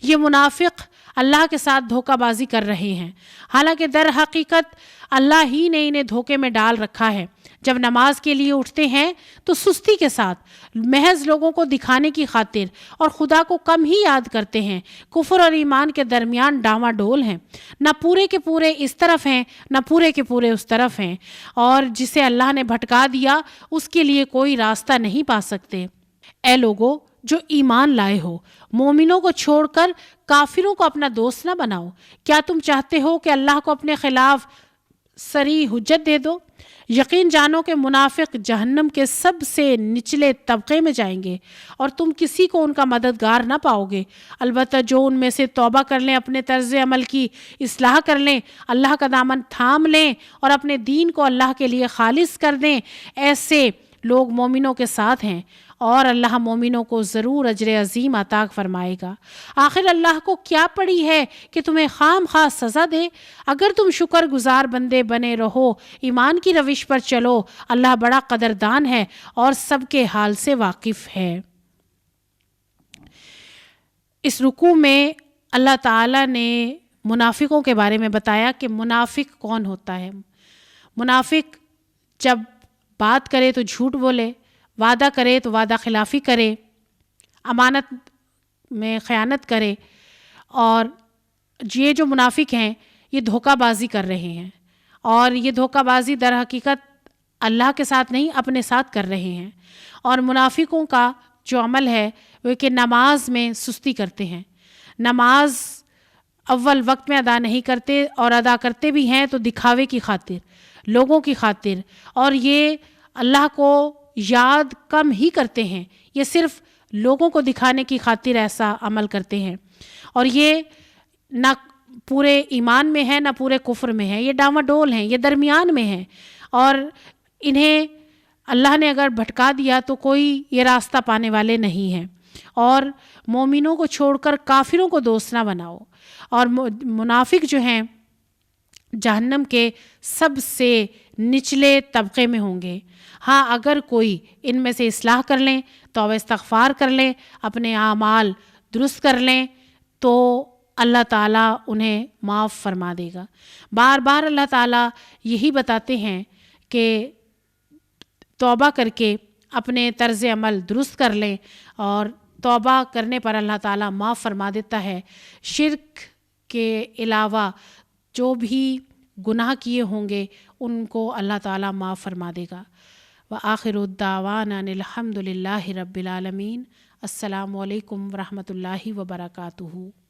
یہ منافق اللہ کے ساتھ دھوکہ بازی کر رہے ہیں، حالانکہ در حقیقت اللہ ہی نے انہیں دھوکے میں ڈال رکھا ہے۔ جب نماز کے لیے اٹھتے ہیں تو سستی کے ساتھ، محض لوگوں کو دکھانے کی خاطر، اور خدا کو کم ہی یاد کرتے ہیں۔ کفر اور ایمان کے درمیان ڈاواں ڈول ہیں، نہ پورے کے پورے اس طرف ہیں نہ پورے کے پورے اس طرف ہیں، اور جسے اللہ نے بھٹکا دیا اس کے لیے کوئی راستہ نہیں پا سکتے۔ اے لوگو جو ایمان لائے ہو، مومنوں کو چھوڑ کر کافروں کو اپنا دوست نہ بناؤ۔ کیا تم چاہتے ہو کہ اللہ کو اپنے خلاف صریح حجت دے دو؟ یقین جانو کہ منافق جہنم کے سب سے نچلے طبقے میں جائیں گے اور تم کسی کو ان کا مددگار نہ پاؤ گے۔ البتہ جو ان میں سے توبہ کر لیں، اپنے طرز عمل کی اصلاح کر لیں، اللہ کا دامن تھام لیں اور اپنے دین کو اللہ کے لیے خالص کر دیں، ایسے لوگ مومنوں کے ساتھ ہیں، اور اللہ مومنوں کو ضرور اجر عظیم عطا فرمائے گا۔ آخر اللہ کو کیا پڑی ہے کہ تمہیں خام خواہ سزا دے؟ اگر تم شکر گزار بندے بنے رہو، ایمان کی روش پر چلو، اللہ بڑا قدردان ہے اور سب کے حال سے واقف ہے۔ اس رکوع میں اللہ تعالیٰ نے منافقوں کے بارے میں بتایا کہ منافق کون ہوتا ہے۔ منافق جب بات کرے تو جھوٹ بولے، وعدہ کرے تو وعدہ خلافی کرے، امانت میں خیانت کرے، اور یہ جو منافق ہیں یہ دھوکہ بازی کر رہے ہیں، اور یہ دھوکہ بازی در حقیقت اللہ کے ساتھ نہیں اپنے ساتھ کر رہے ہیں۔ اور منافقوں کا جو عمل ہے وہ کہ نماز میں سستی کرتے ہیں، نماز اول وقت میں ادا نہیں کرتے، اور ادا کرتے بھی ہیں تو دکھاوے کی خاطر، لوگوں کی خاطر، اور یہ اللہ کو یاد کم ہی کرتے ہیں، یہ صرف لوگوں کو دکھانے کی خاطر ایسا عمل کرتے ہیں۔ اور یہ نہ پورے ایمان میں ہے نہ پورے کفر میں ہے، یہ ڈاواڈول ہیں، یہ درمیان میں ہیں، اور انہیں اللہ نے اگر بھٹکا دیا تو کوئی یہ راستہ پانے والے نہیں ہیں۔ اور مومنوں کو چھوڑ کر کافروں کو دوست نہ بناؤ، اور منافق جو ہیں جہنم کے سب سے نچلے طبقے میں ہوں گے۔ ہاں اگر کوئی ان میں سے اصلاح کر لیں، توبہ استغفار کر لیں، اپنے اعمال درست کر لیں تو اللہ تعالیٰ انہیں معاف فرما دے گا۔ بار بار اللہ تعالیٰ یہی بتاتے ہیں کہ توبہ کر کے اپنے طرز عمل درست کر لیں، اور توبہ کرنے پر اللہ تعالیٰ معاف فرما دیتا ہے۔ شرک کے علاوہ جو بھی گناہ کیے ہوں گے ان کو اللہ تعالیٰ معاف فرما دے گا۔ وآخر الدعوانا ان الحمد للہ رب العالمین۔ السلام علیکم ورحمۃ اللہ وبرکاتہ۔